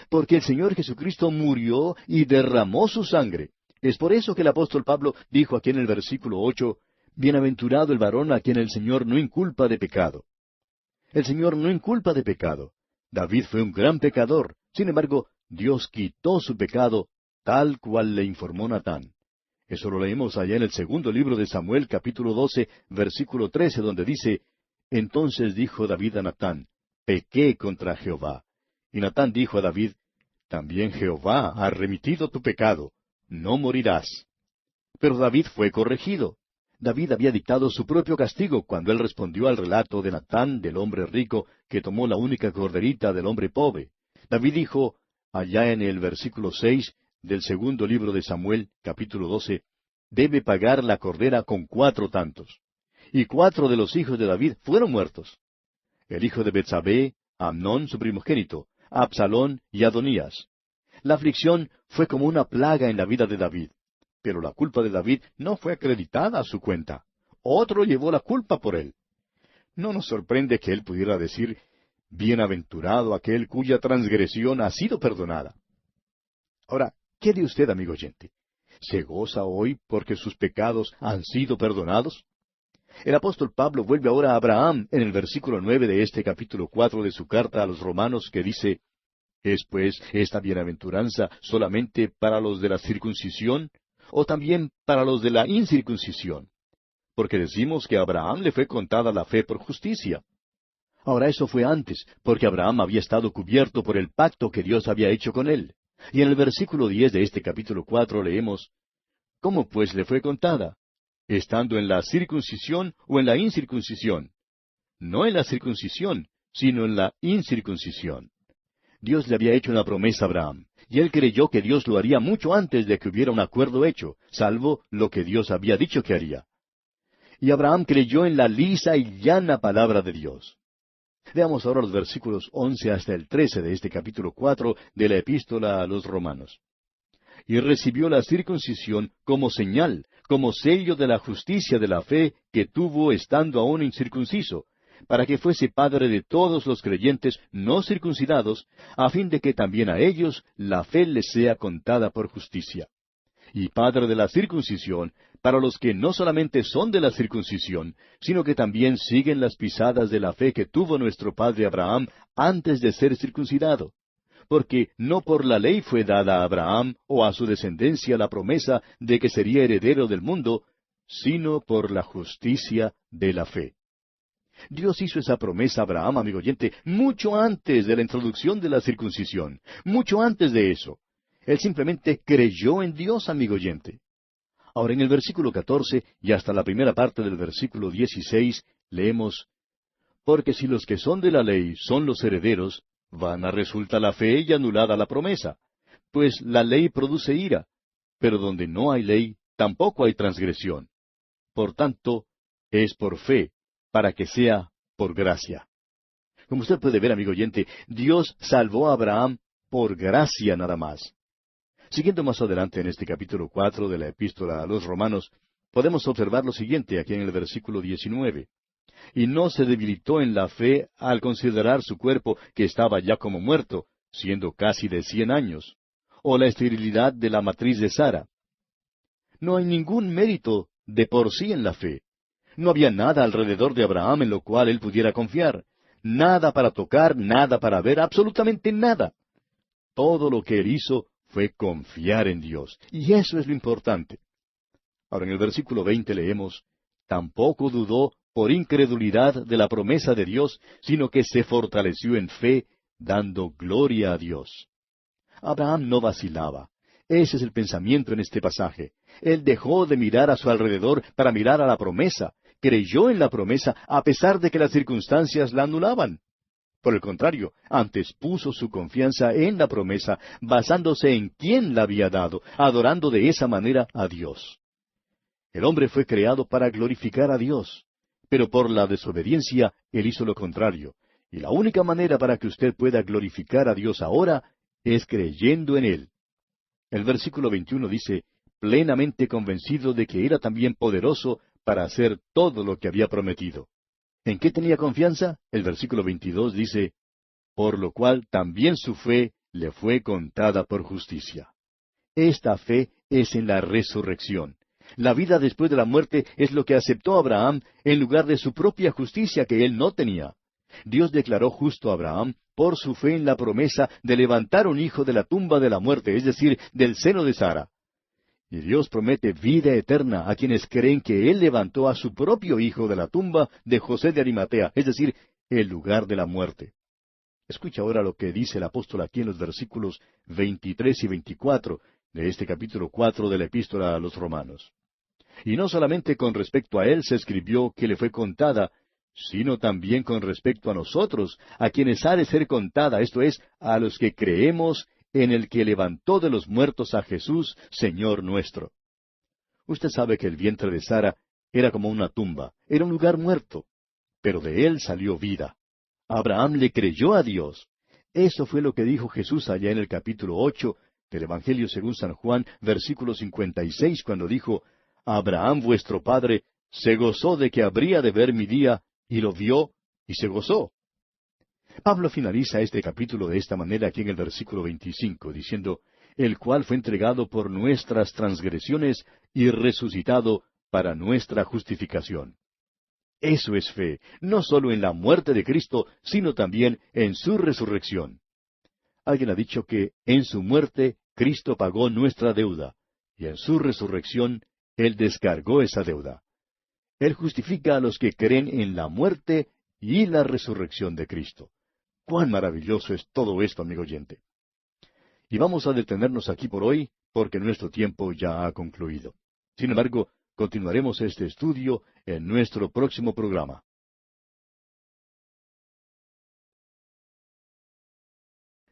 Porque el Señor Jesucristo murió y derramó su sangre. Es por eso que el apóstol Pablo dijo aquí en el versículo 8, Bienaventurado el varón a quien el Señor no inculpa de pecado. El Señor no inculpa de pecado. David fue un gran pecador. Sin embargo, Dios quitó su pecado tal cual le informó Natán. Eso lo leemos allá en el segundo libro de Samuel, capítulo 12, versículo 13, donde dice, Entonces dijo David a Natán, Pequé contra Jehová. Y Natán dijo a David, También Jehová ha remitido tu pecado, no morirás. Pero David fue corregido. David había dictado su propio castigo cuando él respondió al relato de Natán, del hombre rico, que tomó la única corderita del hombre pobre. David dijo, allá en el versículo 6 del segundo libro de Samuel, capítulo 12, debe pagar la cordera con 4 tantos. Y 4 de los hijos de David fueron muertos. El hijo de Betsabé, Amnón su primogénito, Absalón y Adonías. La aflicción fue como una plaga en la vida de David. Pero la culpa de David no fue acreditada a su cuenta. Otro llevó la culpa por él. No nos sorprende que él pudiera decir, Bienaventurado aquel cuya transgresión ha sido perdonada. Ahora, ¿qué de usted, amigo oyente? ¿Se goza hoy porque sus pecados han sido perdonados? El apóstol Pablo vuelve ahora a Abraham en el versículo 9 de este capítulo 4 de su carta a los Romanos, que dice, ¿Es pues esta bienaventuranza solamente para los de la circuncisión, o también para los de la incircuncisión? Porque decimos que a Abraham le fue contada la fe por justicia. Ahora eso fue antes, porque Abraham había estado cubierto por el pacto que Dios había hecho con él. Y en el versículo 10 de este capítulo 4 leemos, ¿Cómo pues le fue contada? ¿Estando en la circuncisión o en la incircuncisión? No en la circuncisión, sino en la incircuncisión. Dios le había hecho una promesa a Abraham, y él creyó que Dios lo haría mucho antes de que hubiera un acuerdo hecho, salvo lo que Dios había dicho que haría. Y Abraham creyó en la lisa y llana palabra de Dios. Veamos ahora los versículos 11 hasta el 13 de este capítulo 4 de la epístola a los Romanos. Y recibió la circuncisión como señal, como sello de la justicia de la fe que tuvo estando aún incircunciso, para que fuese padre de todos los creyentes no circuncidados, a fin de que también a ellos la fe les sea contada por justicia. Y padre de la circuncisión, para los que no solamente son de la circuncisión, sino que también siguen las pisadas de la fe que tuvo nuestro padre Abraham antes de ser circuncidado. Porque no por la ley fue dada a Abraham o a su descendencia la promesa de que sería heredero del mundo, sino por la justicia de la fe. Dios hizo esa promesa a Abraham, amigo oyente, mucho antes de la introducción de la circuncisión, mucho antes de eso. Él simplemente creyó en Dios, amigo oyente. Ahora, en el versículo 14 y hasta la primera parte del versículo 16, leemos, Porque si los que son de la ley son los herederos, vana resulta la fe y anulada la promesa. Pues la ley produce ira, pero donde no hay ley, tampoco hay transgresión. Por tanto, es por fe, para que sea por gracia. Como usted puede ver, amigo oyente, Dios salvó a Abraham por gracia nada más. Siguiendo más adelante en este capítulo 4 de la epístola a los Romanos, podemos observar lo siguiente aquí en el versículo 19. Y no se debilitó en la fe al considerar su cuerpo que estaba ya como muerto, siendo casi de 100 años, o la esterilidad de la matriz de Sara. No hay ningún mérito de por sí en la fe. No había nada alrededor de Abraham en lo cual él pudiera confiar. Nada para tocar, nada para ver, absolutamente nada. Todo lo que él hizo fue confiar en Dios. Y eso es lo importante. Ahora en el versículo 20 leemos, tampoco dudó por incredulidad de la promesa de Dios, sino que se fortaleció en fe, dando gloria a Dios. Abraham no vacilaba. Ese es el pensamiento en este pasaje. Él dejó de mirar a su alrededor para mirar a la promesa. Creyó en la promesa a pesar de que las circunstancias la anulaban. Por el contrario, antes puso su confianza en la promesa, basándose en quién la había dado, adorando de esa manera a Dios. El hombre fue creado para glorificar a Dios, pero por la desobediencia él hizo lo contrario. Y la única manera para que usted pueda glorificar a Dios ahora es creyendo en Él. El versículo 21 dice, plenamente convencido de que era también poderoso para hacer todo lo que había prometido. ¿En qué tenía confianza? El versículo 22 dice, por lo cual también su fe le fue contada por justicia. Esta fe es en la resurrección. La vida después de la muerte es lo que aceptó Abraham en lugar de su propia justicia que él no tenía. Dios declaró justo a Abraham por su fe en la promesa de levantar un hijo de la tumba de la muerte, es decir, del seno de Sara. Y Dios promete vida eterna a quienes creen que Él levantó a su propio hijo de la tumba de José de Arimatea, es decir, el lugar de la muerte. Escucha ahora lo que dice el apóstol aquí en los versículos 23 y 24 de este capítulo 4 de la epístola a los Romanos. Y no solamente con respecto a Él se escribió que le fue contada, sino también con respecto a nosotros, a quienes ha de ser contada, esto es, a los que creemos en el que levantó de los muertos a Jesús, Señor nuestro. Usted sabe que el vientre de Sara era como una tumba, era un lugar muerto, pero de él salió vida. Abraham le creyó a Dios. Eso fue lo que dijo Jesús allá en el capítulo 8 del Evangelio según San Juan, versículo 56, cuando dijo, Abraham vuestro padre se gozó de que habría de ver mi día, y lo vio, y se gozó. Pablo finaliza este capítulo de esta manera aquí en el versículo 25, diciendo, el cual fue entregado por nuestras transgresiones y resucitado para nuestra justificación. Eso es fe, no solo en la muerte de Cristo, sino también en su resurrección. Alguien ha dicho que en su muerte Cristo pagó nuestra deuda, y en su resurrección Él descargó esa deuda. Él justifica a los que creen en la muerte y la resurrección de Cristo. ¡Cuán maravilloso es todo esto, amigo oyente! Y vamos a detenernos aquí por hoy, porque nuestro tiempo ya ha concluido. Sin embargo, continuaremos este estudio en nuestro próximo programa.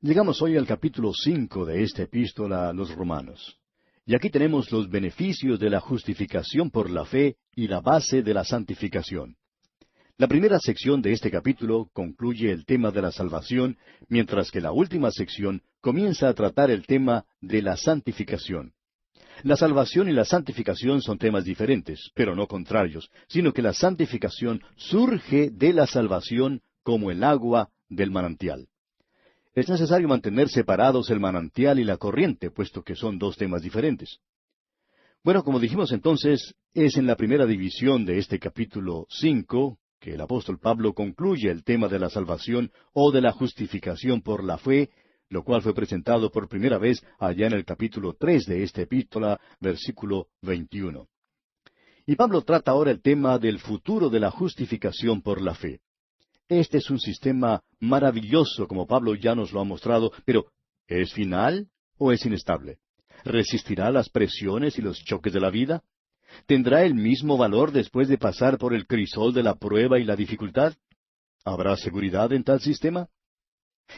Llegamos hoy al capítulo 5 de esta epístola a los Romanos. Y aquí tenemos los beneficios de la justificación por la fe y la base de la santificación. La primera sección de este capítulo concluye el tema de la salvación, mientras que la última sección comienza a tratar el tema de la santificación. La salvación y la santificación son temas diferentes, pero no contrarios, sino que la santificación surge de la salvación como el agua del manantial. Es necesario mantener separados el manantial y la corriente, puesto que son dos temas diferentes. Bueno, como dijimos entonces, es en la primera división de este capítulo 5 que el apóstol Pablo concluye el tema de la salvación o de la justificación por la fe, lo cual fue presentado por primera vez allá en el capítulo 3 de esta epístola, versículo 21. Y Pablo trata ahora el tema del futuro de la justificación por la fe. Este es un sistema maravilloso, como Pablo ya nos lo ha mostrado, pero ¿es final o es inestable? ¿Resistirá las presiones y los choques de la vida? ¿Tendrá el mismo valor después de pasar por el crisol de la prueba y la dificultad? ¿Habrá seguridad en tal sistema?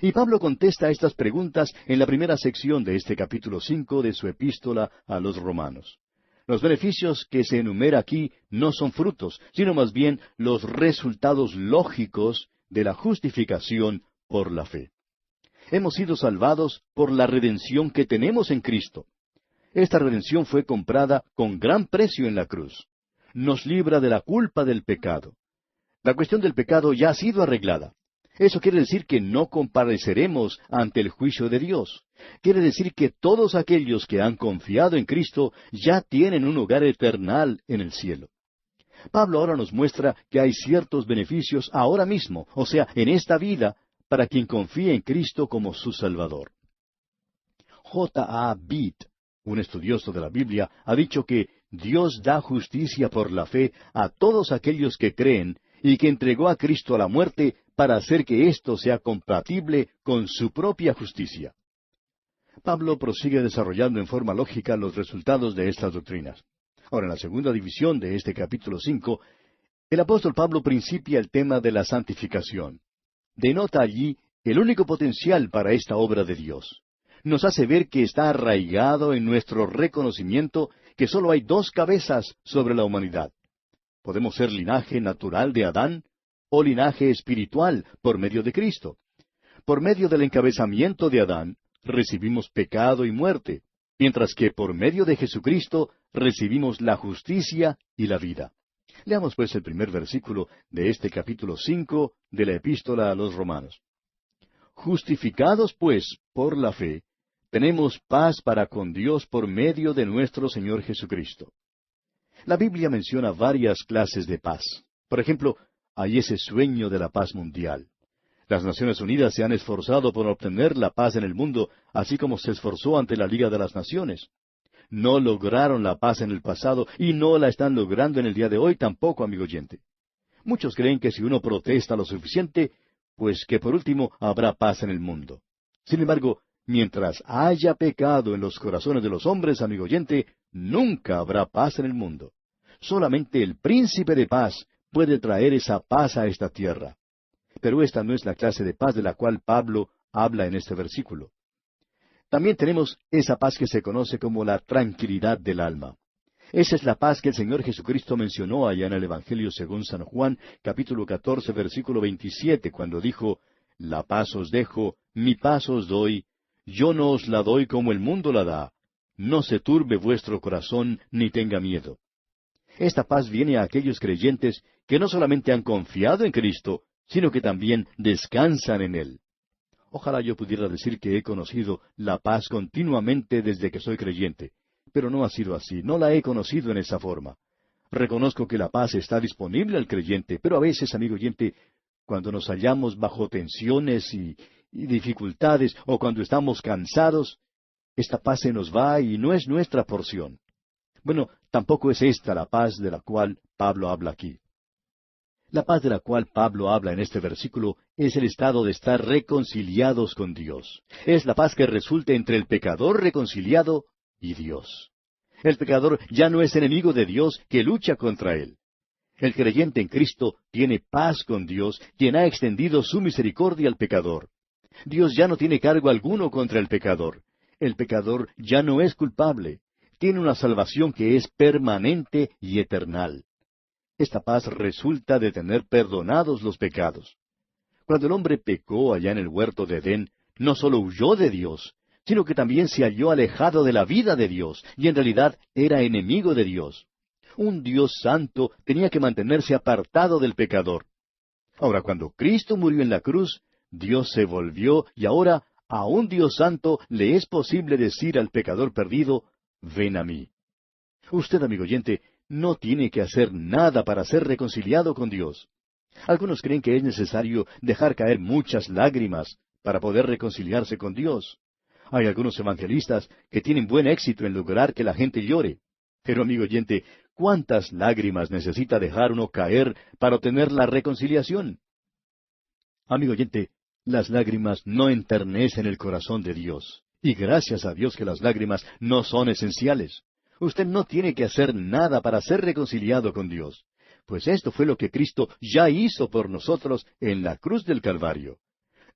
Y Pablo contesta a estas preguntas en la primera sección de este capítulo 5 de su epístola a los Romanos. Los beneficios que se enumera aquí no son frutos, sino más bien los resultados lógicos de la justificación por la fe. Hemos sido salvados por la redención que tenemos en Cristo. Esta redención fue comprada con gran precio en la cruz. Nos libra de la culpa del pecado. La cuestión del pecado ya ha sido arreglada. Eso quiere decir que no compareceremos ante el juicio de Dios. Quiere decir que todos aquellos que han confiado en Cristo ya tienen un hogar eternal en el cielo. Pablo ahora nos muestra que hay ciertos beneficios ahora mismo, o sea, en esta vida, para quien confía en Cristo como su Salvador. J. A. Beat, un estudioso de la Biblia, ha dicho que Dios da justicia por la fe a todos aquellos que creen y que entregó a Cristo a la muerte para hacer que ésto sea compatible con su propia justicia. Pablo prosigue desarrollando en forma lógica los resultados de estas doctrinas. Ahora, en la segunda división de este capítulo 5, el apóstol Pablo principia el tema de la santificación. Denota allí el único potencial para esta obra de Dios. Nos hace ver que está arraigado en nuestro reconocimiento que sólo hay dos cabezas sobre la humanidad. Podemos ser linaje natural de Adán o linaje espiritual por medio de Cristo. Por medio del encabezamiento de Adán, recibimos pecado y muerte, mientras que por medio de Jesucristo recibimos la justicia y la vida. Leamos pues el primer versículo de este capítulo 5 de la Epístola a los Romanos. Justificados pues por la fe, tenemos paz para con Dios por medio de nuestro Señor Jesucristo. La Biblia menciona varias clases de paz. Por ejemplo, hay ese sueño de la paz mundial. Las Naciones Unidas se han esforzado por obtener la paz en el mundo, así como se esforzó ante la Liga de las Naciones. No lograron la paz en el pasado y no la están logrando en el día de hoy tampoco, amigo oyente. Muchos creen que si uno protesta lo suficiente, pues que por último habrá paz en el mundo. Sin embargo, mientras haya pecado en los corazones de los hombres, amigo oyente, nunca habrá paz en el mundo. Solamente el príncipe de paz puede traer esa paz a esta tierra. Pero esta no es la clase de paz de la cual Pablo habla en este versículo. También tenemos esa paz que se conoce como la tranquilidad del alma. Esa es la paz que el Señor Jesucristo mencionó allá en el Evangelio según San Juan, capítulo 14, versículo 27, cuando dijo, «La paz os dejo, mi paz os doy, yo no os la doy como el mundo la da. No se turbe vuestro corazón, ni tenga miedo». Esta paz viene a aquellos creyentes que no solamente han confiado en Cristo, sino que también descansan en Él. Ojalá yo pudiera decir que he conocido la paz continuamente desde que soy creyente, pero no ha sido así, no la he conocido en esa forma. Reconozco que la paz está disponible al creyente, pero a veces, amigo oyente, cuando nos hallamos bajo tensiones y dificultades, o cuando estamos cansados, esta paz se nos va y no es nuestra porción. Bueno, tampoco es esta la paz de la cual Pablo habla aquí. La paz de la cual Pablo habla en este versículo es el estado de estar reconciliados con Dios. Es la paz que resulta entre el pecador reconciliado y Dios. El pecador ya no es enemigo de Dios que lucha contra él. El creyente en Cristo tiene paz con Dios, quien ha extendido su misericordia al pecador. Dios ya no tiene cargo alguno contra el pecador. El pecador ya no es culpable. Tiene una salvación que es permanente y eternal. Esta paz resulta de tener perdonados los pecados. Cuando el hombre pecó allá en el huerto de Edén, no solo huyó de Dios, sino que también se halló alejado de la vida de Dios, y en realidad era enemigo de Dios. Un Dios santo tenía que mantenerse apartado del pecador. Ahora, cuando Cristo murió en la cruz, Dios se volvió, y ahora a un Dios santo le es posible decir al pecador perdido, «Ven a mí». Usted, amigo oyente, no tiene que hacer nada para ser reconciliado con Dios. Algunos creen que es necesario dejar caer muchas lágrimas para poder reconciliarse con Dios. Hay algunos evangelistas que tienen buen éxito en lograr que la gente llore. Pero, amigo oyente, ¿cuántas lágrimas necesita dejar uno caer para obtener la reconciliación? Amigo oyente, las lágrimas no enternecen el corazón de Dios. Y gracias a Dios que las lágrimas no son esenciales. Usted no tiene que hacer nada para ser reconciliado con Dios, pues esto fue lo que Cristo ya hizo por nosotros en la cruz del Calvario.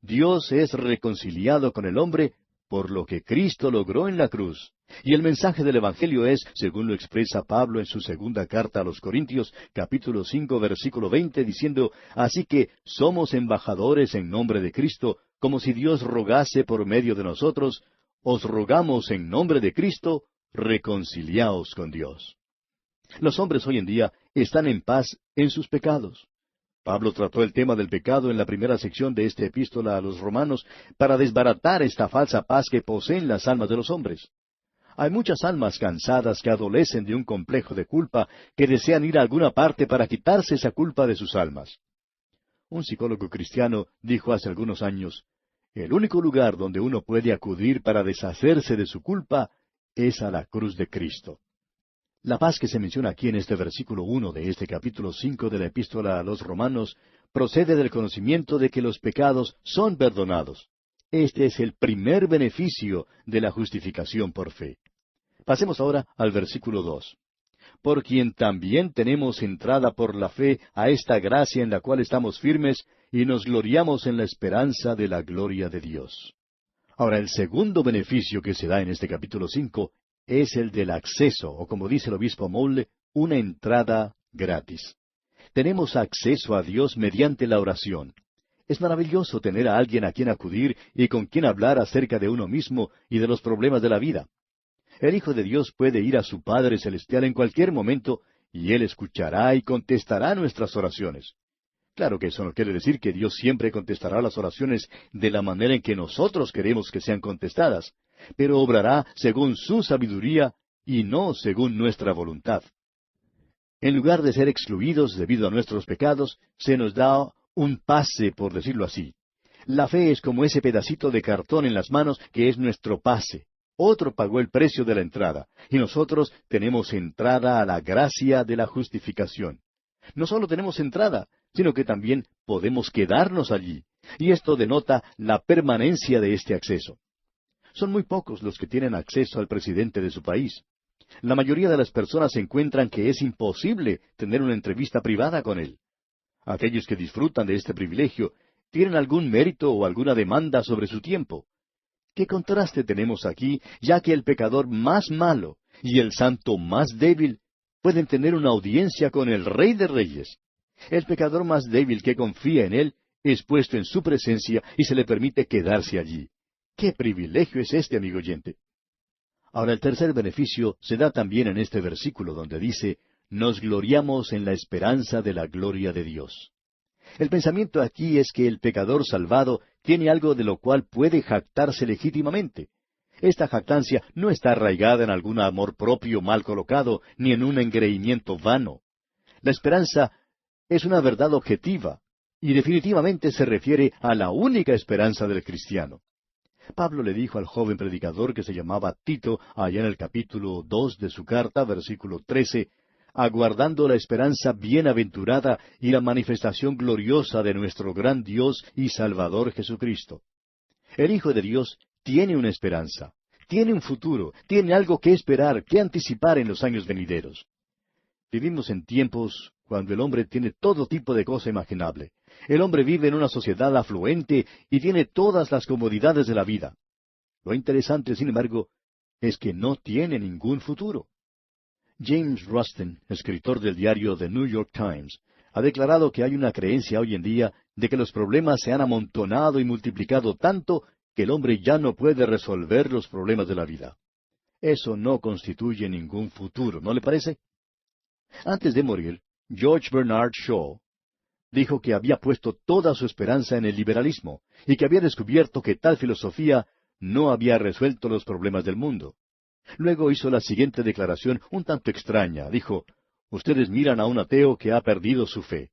Dios es reconciliado con el hombre por lo que Cristo logró en la cruz. Y el mensaje del Evangelio es, según lo expresa Pablo en su segunda carta a los Corintios, capítulo 5, versículo 20, diciendo, «Así que somos embajadores en nombre de Cristo, como si Dios rogase por medio de nosotros, os rogamos en nombre de Cristo, reconciliaos con Dios». Los hombres hoy en día están en paz en sus pecados. Pablo trató el tema del pecado en la primera sección de esta epístola a los Romanos para desbaratar esta falsa paz que poseen las almas de los hombres. Hay muchas almas cansadas que adolecen de un complejo de culpa que desean ir a alguna parte para quitarse esa culpa de sus almas. Un psicólogo cristiano dijo hace algunos años, «El único lugar donde uno puede acudir para deshacerse de su culpa es a la cruz de Cristo». La paz que se menciona aquí en este versículo 1 de este capítulo 5 de la Epístola a los Romanos procede del conocimiento de que los pecados son perdonados. Este es el primer beneficio de la justificación por fe. Pasemos ahora al versículo 2. Por quien también tenemos entrada por la fe a esta gracia en la cual estamos firmes y nos gloriamos en la esperanza de la gloria de Dios. Ahora, el segundo beneficio que se da en este capítulo 5 es el del acceso, o como dice el obispo Moule, una entrada gratis. Tenemos acceso a Dios mediante la oración. Es maravilloso tener a alguien a quien acudir y con quien hablar acerca de uno mismo y de los problemas de la vida. El Hijo de Dios puede ir a su Padre Celestial en cualquier momento y Él escuchará y contestará nuestras oraciones. Claro que eso no quiere decir que Dios siempre contestará las oraciones de la manera en que nosotros queremos que sean contestadas, pero obrará según su sabiduría y no según nuestra voluntad. En lugar de ser excluidos debido a nuestros pecados, se nos da un pase, por decirlo así. La fe es como ese pedacito de cartón en las manos que es nuestro pase. Otro pagó el precio de la entrada, y nosotros tenemos entrada a la gracia de la justificación. No solo tenemos entrada, sino que también podemos quedarnos allí, y esto denota la permanencia de este acceso. Son muy pocos los que tienen acceso al presidente de su país. La mayoría de las personas encuentran que es imposible tener una entrevista privada con él. Aquellos que disfrutan de este privilegio tienen algún mérito o alguna demanda sobre su tiempo. ¿Qué contraste tenemos aquí, ya que el pecador más malo y el santo más débil pueden tener una audiencia con el Rey de Reyes? El pecador más débil que confía en él es puesto en su presencia y se le permite quedarse allí. ¡Qué privilegio es este, amigo oyente! Ahora, el tercer beneficio se da también en este versículo donde dice, nos gloriamos en la esperanza de la gloria de Dios. El pensamiento aquí es que el pecador salvado tiene algo de lo cual puede jactarse legítimamente. Esta jactancia no está arraigada en algún amor propio mal colocado, ni en un engreimiento vano. La esperanza es una verdad objetiva, y definitivamente se refiere a la única esperanza del cristiano. Pablo le dijo al joven predicador que se llamaba Tito, allá en el capítulo 2 de su carta, versículo 13, aguardando la esperanza bienaventurada y la manifestación gloriosa de nuestro gran Dios y Salvador Jesucristo. El Hijo de Dios tiene una esperanza, tiene un futuro, tiene algo que esperar, que anticipar en los años venideros. Vivimos en tiempos cuando el hombre tiene todo tipo de cosa imaginable. El hombre vive en una sociedad afluente y tiene todas las comodidades de la vida. Lo interesante, sin embargo, es que no tiene ningún futuro. James Rustin, escritor del diario The New York Times, ha declarado que hay una creencia hoy en día de que los problemas se han amontonado y multiplicado tanto que el hombre ya no puede resolver los problemas de la vida. Eso no constituye ningún futuro, ¿no le parece? Antes de morir, George Bernard Shaw dijo que había puesto toda su esperanza en el liberalismo y que había descubierto que tal filosofía no había resuelto los problemas del mundo. Luego hizo la siguiente declaración un tanto extraña. Dijo, ustedes miran a un ateo que ha perdido su fe.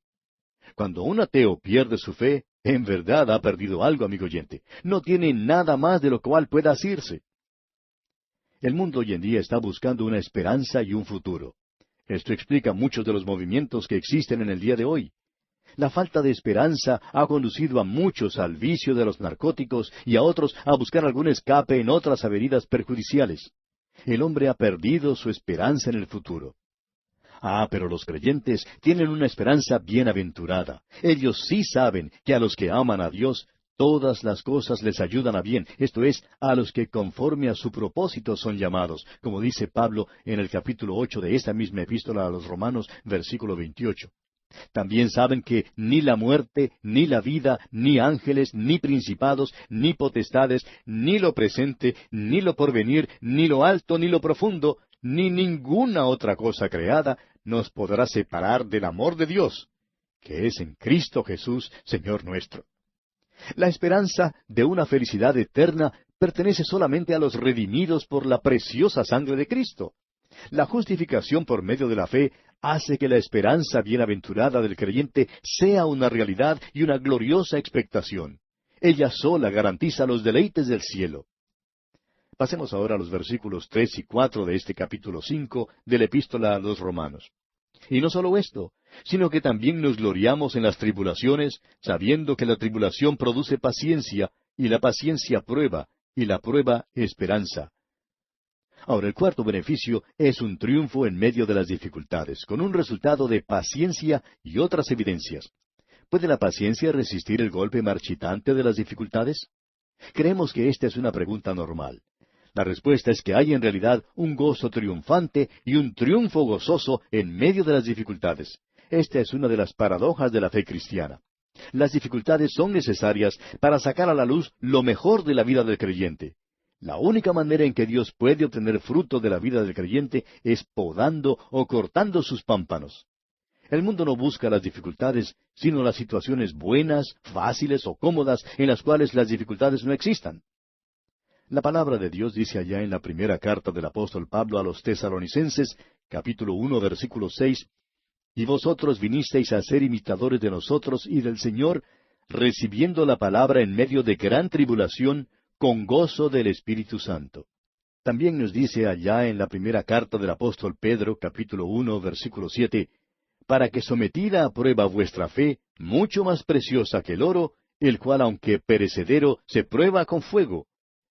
Cuando un ateo pierde su fe, en verdad ha perdido algo, amigo oyente. No tiene nada más de lo cual pueda asirse. El mundo hoy en día está buscando una esperanza y un futuro. Esto explica muchos de los movimientos que existen en el día de hoy. La falta de esperanza ha conducido a muchos al vicio de los narcóticos y a otros a buscar algún escape en otras avenidas perjudiciales. El hombre ha perdido su esperanza en el futuro. Pero los creyentes tienen una esperanza bienaventurada. Ellos sí saben que a los que aman a Dios, todas las cosas les ayudan a bien, esto es, a los que conforme a su propósito son llamados, como dice Pablo en el capítulo 8 de esta misma epístola a los Romanos, versículo 28. También saben que ni la muerte, ni la vida, ni ángeles, ni principados, ni potestades, ni lo presente, ni lo porvenir, ni lo alto, ni lo profundo, ni ninguna otra cosa creada nos podrá separar del amor de Dios, que es en Cristo Jesús, Señor nuestro. La esperanza de una felicidad eterna pertenece solamente a los redimidos por la preciosa sangre de Cristo. La justificación por medio de la fe hace que la esperanza bienaventurada del creyente sea una realidad y una gloriosa expectación. Ella sola garantiza los deleites del cielo. Pasemos ahora a los versículos 3 y 4 de este capítulo 5 de la Epístola a los Romanos. Y no solo esto, sino que también nos gloriamos en las tribulaciones, sabiendo que la tribulación produce paciencia, y la paciencia prueba, y la prueba esperanza. Ahora, el cuarto beneficio es un triunfo en medio de las dificultades, con un resultado de paciencia y otras evidencias. ¿Puede la paciencia resistir el golpe marchitante de las dificultades? Creemos que esta es una pregunta normal. La respuesta es que hay en realidad un gozo triunfante y un triunfo gozoso en medio de las dificultades. Esta es una de las paradojas de la fe cristiana. Las dificultades son necesarias para sacar a la luz lo mejor de la vida del creyente. La única manera en que Dios puede obtener fruto de la vida del creyente es podando o cortando sus pámpanos. El mundo no busca las dificultades, sino las situaciones buenas, fáciles o cómodas en las cuales las dificultades no existan. La palabra de Dios dice allá en la primera carta del apóstol Pablo a los Tesalonicenses, capítulo 1, versículo 6, «Y vosotros vinisteis a ser imitadores de nosotros y del Señor, recibiendo la palabra en medio de gran tribulación, con gozo del Espíritu Santo». También nos dice allá en la primera carta del apóstol Pedro, capítulo 1, versículo 7, «Para que sometida a prueba vuestra fe, mucho más preciosa que el oro, el cual aunque perecedero, se prueba con fuego,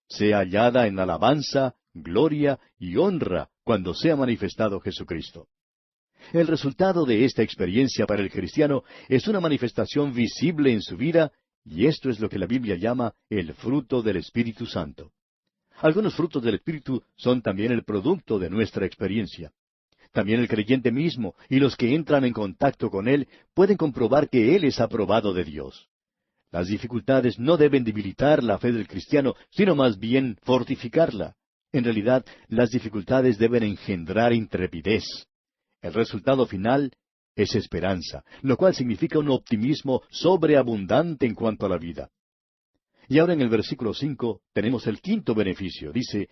sea hallada en alabanza, gloria y honra cuando sea manifestado Jesucristo». El resultado de esta experiencia para el cristiano es una manifestación visible en su vida, y esto es lo que la Biblia llama el fruto del Espíritu Santo. Algunos frutos del Espíritu son también el producto de nuestra experiencia. También el creyente mismo y los que entran en contacto con Él pueden comprobar que Él es aprobado de Dios. Las dificultades no deben debilitar la fe del cristiano, sino más bien fortificarla. En realidad, las dificultades deben engendrar intrepidez. El resultado final es esperanza, lo cual significa un optimismo sobreabundante en cuanto a la vida. Y ahora en el versículo 5 tenemos el quinto beneficio. Dice,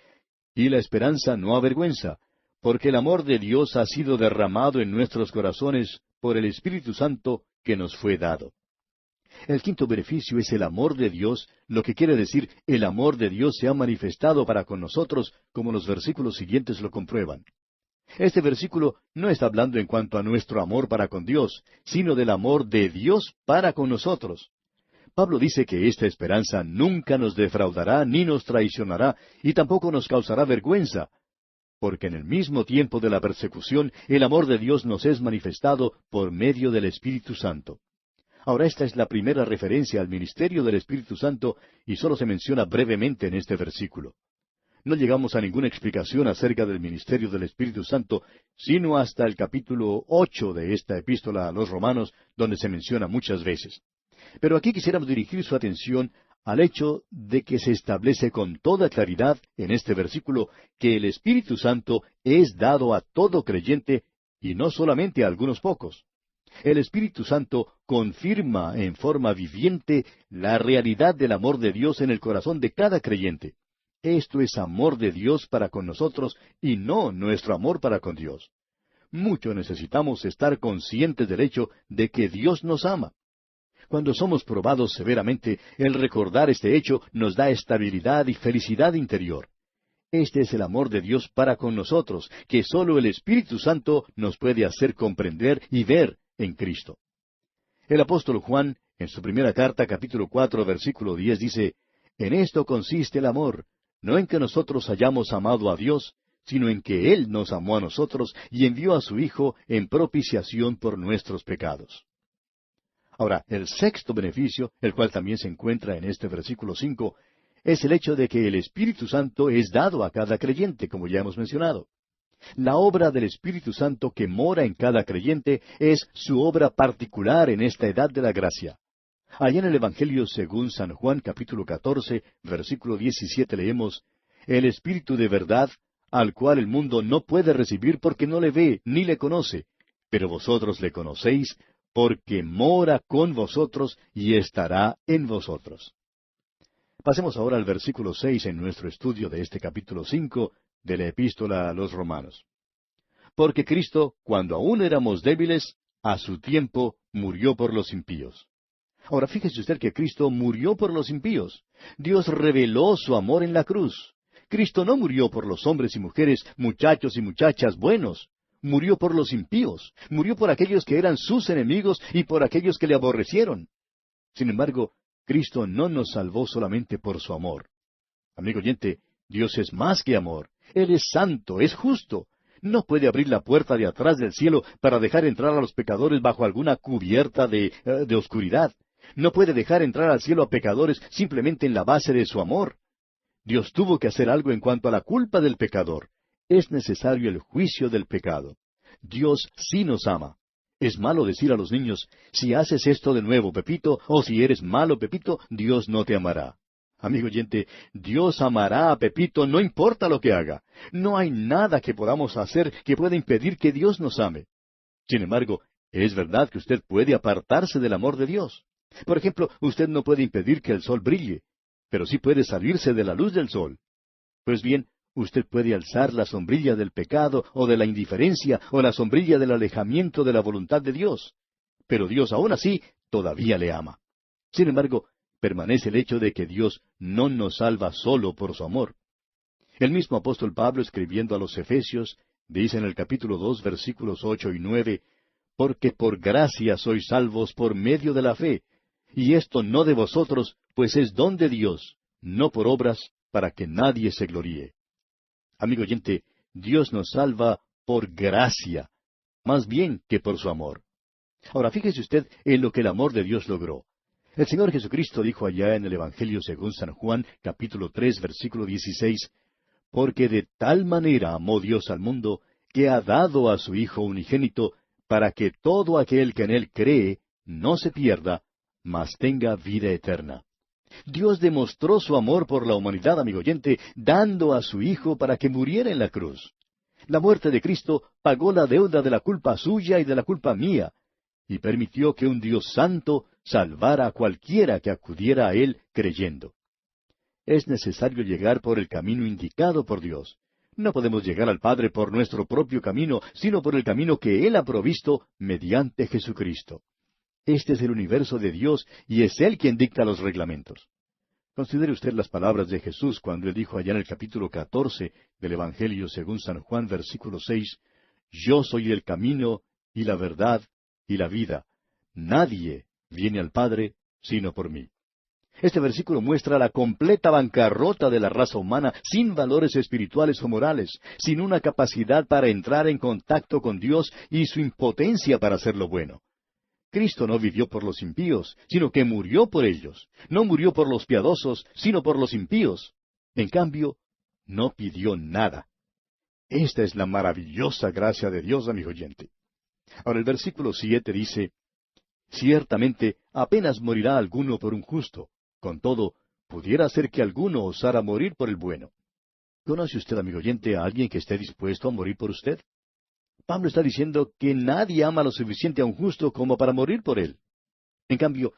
«Y la esperanza no avergüenza, porque el amor de Dios ha sido derramado en nuestros corazones por el Espíritu Santo que nos fue dado». El quinto beneficio es el amor de Dios, lo que quiere decir el amor de Dios se ha manifestado para con nosotros, como los versículos siguientes lo comprueban. Este versículo no está hablando en cuanto a nuestro amor para con Dios, sino del amor de Dios para con nosotros. Pablo dice que esta esperanza nunca nos defraudará ni nos traicionará y tampoco nos causará vergüenza, porque en el mismo tiempo de la persecución el amor de Dios nos es manifestado por medio del Espíritu Santo. Ahora esta es la primera referencia al ministerio del Espíritu Santo y solo se menciona brevemente en este versículo. No llegamos a ninguna explicación acerca del ministerio del Espíritu Santo, sino hasta el capítulo 8 de esta epístola a los Romanos, donde se menciona muchas veces. Pero aquí quisiéramos dirigir su atención al hecho de que se establece con toda claridad en este versículo que el Espíritu Santo es dado a todo creyente y no solamente a algunos pocos. El Espíritu Santo confirma en forma viviente la realidad del amor de Dios en el corazón de cada creyente. Esto es amor de Dios para con nosotros y no nuestro amor para con Dios. Mucho necesitamos estar conscientes del hecho de que Dios nos ama. Cuando somos probados severamente, el recordar este hecho nos da estabilidad y felicidad interior. Este es el amor de Dios para con nosotros, que sólo el Espíritu Santo nos puede hacer comprender y ver en Cristo. El apóstol Juan, en su primera carta, capítulo 4, versículo 10, dice, «En esto consiste el amor, no en que nosotros hayamos amado a Dios, sino en que Él nos amó a nosotros y envió a su Hijo en propiciación por nuestros pecados». Ahora, el sexto beneficio, el cual también se encuentra en este versículo 5, es el hecho de que el Espíritu Santo es dado a cada creyente, como ya hemos mencionado. La obra del Espíritu Santo que mora en cada creyente es su obra particular en esta edad de la gracia. Allá en el Evangelio según San Juan capítulo 14, versículo 17 leemos, «El Espíritu de verdad, al cual el mundo no puede recibir porque no le ve ni le conoce, pero vosotros le conocéis, porque mora con vosotros y estará en vosotros». Pasemos ahora al versículo 6 en nuestro estudio de este capítulo 5 de la Epístola a los Romanos. «Porque Cristo, cuando aún éramos débiles, a su tiempo murió por los impíos». Ahora fíjese usted que Cristo murió por los impíos. Dios reveló su amor en la cruz. Cristo no murió por los hombres y mujeres, muchachos y muchachas buenos. Murió por los impíos, murió por aquellos que eran sus enemigos y por aquellos que le aborrecieron. Sin embargo, Cristo no nos salvó solamente por su amor. Amigo oyente, Dios es más que amor. Él es santo, es justo. No puede abrir la puerta de atrás del cielo para dejar entrar a los pecadores bajo alguna cubierta de oscuridad. No puede dejar entrar al cielo a pecadores simplemente en la base de su amor. Dios tuvo que hacer algo en cuanto a la culpa del pecador. Es necesario el juicio del pecado. Dios sí nos ama. Es malo decir a los niños, si haces esto de nuevo, Pepito, o si eres malo, Pepito, Dios no te amará. Amigo oyente, Dios amará a Pepito no importa lo que haga. No hay nada que podamos hacer que pueda impedir que Dios nos ame. Sin embargo, es verdad que usted puede apartarse del amor de Dios. Por ejemplo, usted no puede impedir que el sol brille, pero sí puede salirse de la luz del sol. Pues bien, usted puede alzar la sombrilla del pecado o de la indiferencia o la sombrilla del alejamiento de la voluntad de Dios. Pero Dios aún así todavía le ama. Sin embargo, permanece el hecho de que Dios no nos salva solo por su amor. El mismo apóstol Pablo, escribiendo a los Efesios, dice en el capítulo 2, versículos 8 y 9, porque por gracia sois salvos por medio de la fe, y esto no de vosotros, pues es don de Dios, no por obras, para que nadie se gloríe. Amigo oyente, Dios nos salva por gracia, más bien que por su amor. Ahora fíjese usted en lo que el amor de Dios logró. El Señor Jesucristo dijo allá en el Evangelio según San Juan, capítulo 3, versículo 16, porque de tal manera amó Dios al mundo, que ha dado a su Hijo unigénito, para que todo aquel que en Él cree no se pierda, mas tenga vida eterna. Dios demostró su amor por la humanidad, amigo oyente, dando a su Hijo para que muriera en la cruz. La muerte de Cristo pagó la deuda de la culpa suya y de la culpa mía, y permitió que un Dios santo salvara a cualquiera que acudiera a Él creyendo. Es necesario llegar por el camino indicado por Dios. No podemos llegar al Padre por nuestro propio camino, sino por el camino que Él ha provisto mediante Jesucristo. Este es el universo de Dios y es Él quien dicta los reglamentos. Considere usted las palabras de Jesús cuando Él dijo allá en el capítulo 14 del Evangelio según San Juan, versículo 6, Yo soy el camino y la verdad y la vida. Nadie viene al Padre sino por mí. Este versículo muestra la completa bancarrota de la raza humana sin valores espirituales o morales, sin una capacidad para entrar en contacto con Dios y su impotencia para hacer lo bueno. Cristo no vivió por los impíos, sino que murió por ellos. No murió por los piadosos, sino por los impíos. En cambio, no pidió nada. Esta es la maravillosa gracia de Dios, amigo oyente. Ahora el versículo 7 dice, Ciertamente apenas morirá alguno por un justo. Con todo, pudiera ser que alguno osara morir por el bueno. ¿Conoce usted, amigo oyente, a alguien que esté dispuesto a morir por usted? Pablo está diciendo que nadie ama lo suficiente a un justo como para morir por él. En cambio,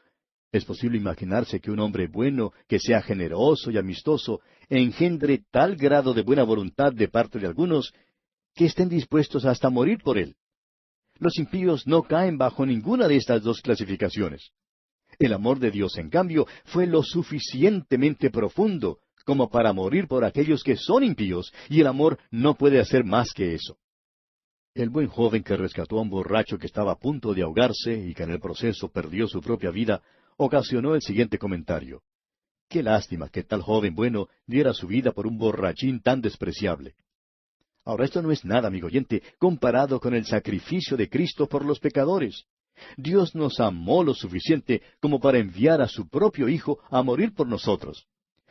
es posible imaginarse que un hombre bueno, que sea generoso y amistoso, engendre tal grado de buena voluntad de parte de algunos, que estén dispuestos hasta morir por él. Los impíos no caen bajo ninguna de estas dos clasificaciones. El amor de Dios, en cambio, fue lo suficientemente profundo como para morir por aquellos que son impíos, y el amor no puede hacer más que eso. El buen joven que rescató a un borracho que estaba a punto de ahogarse y que en el proceso perdió su propia vida, ocasionó el siguiente comentario. Qué lástima que tal joven bueno diera su vida por un borrachín tan despreciable. Ahora, esto no es nada, amigo oyente, comparado con el sacrificio de Cristo por los pecadores. Dios nos amó lo suficiente como para enviar a su propio Hijo a morir por nosotros.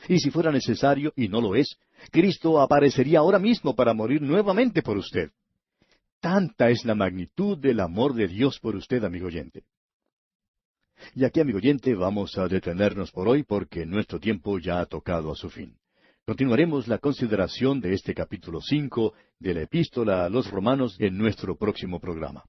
Y si fuera necesario, y no lo es, Cristo aparecería ahora mismo para morir nuevamente por usted. Tanta es la magnitud del amor de Dios por usted, amigo oyente. Y aquí, amigo oyente, vamos a detenernos por hoy porque nuestro tiempo ya ha tocado a su fin. Continuaremos la consideración de este capítulo 5 de la Epístola a los Romanos en nuestro próximo programa.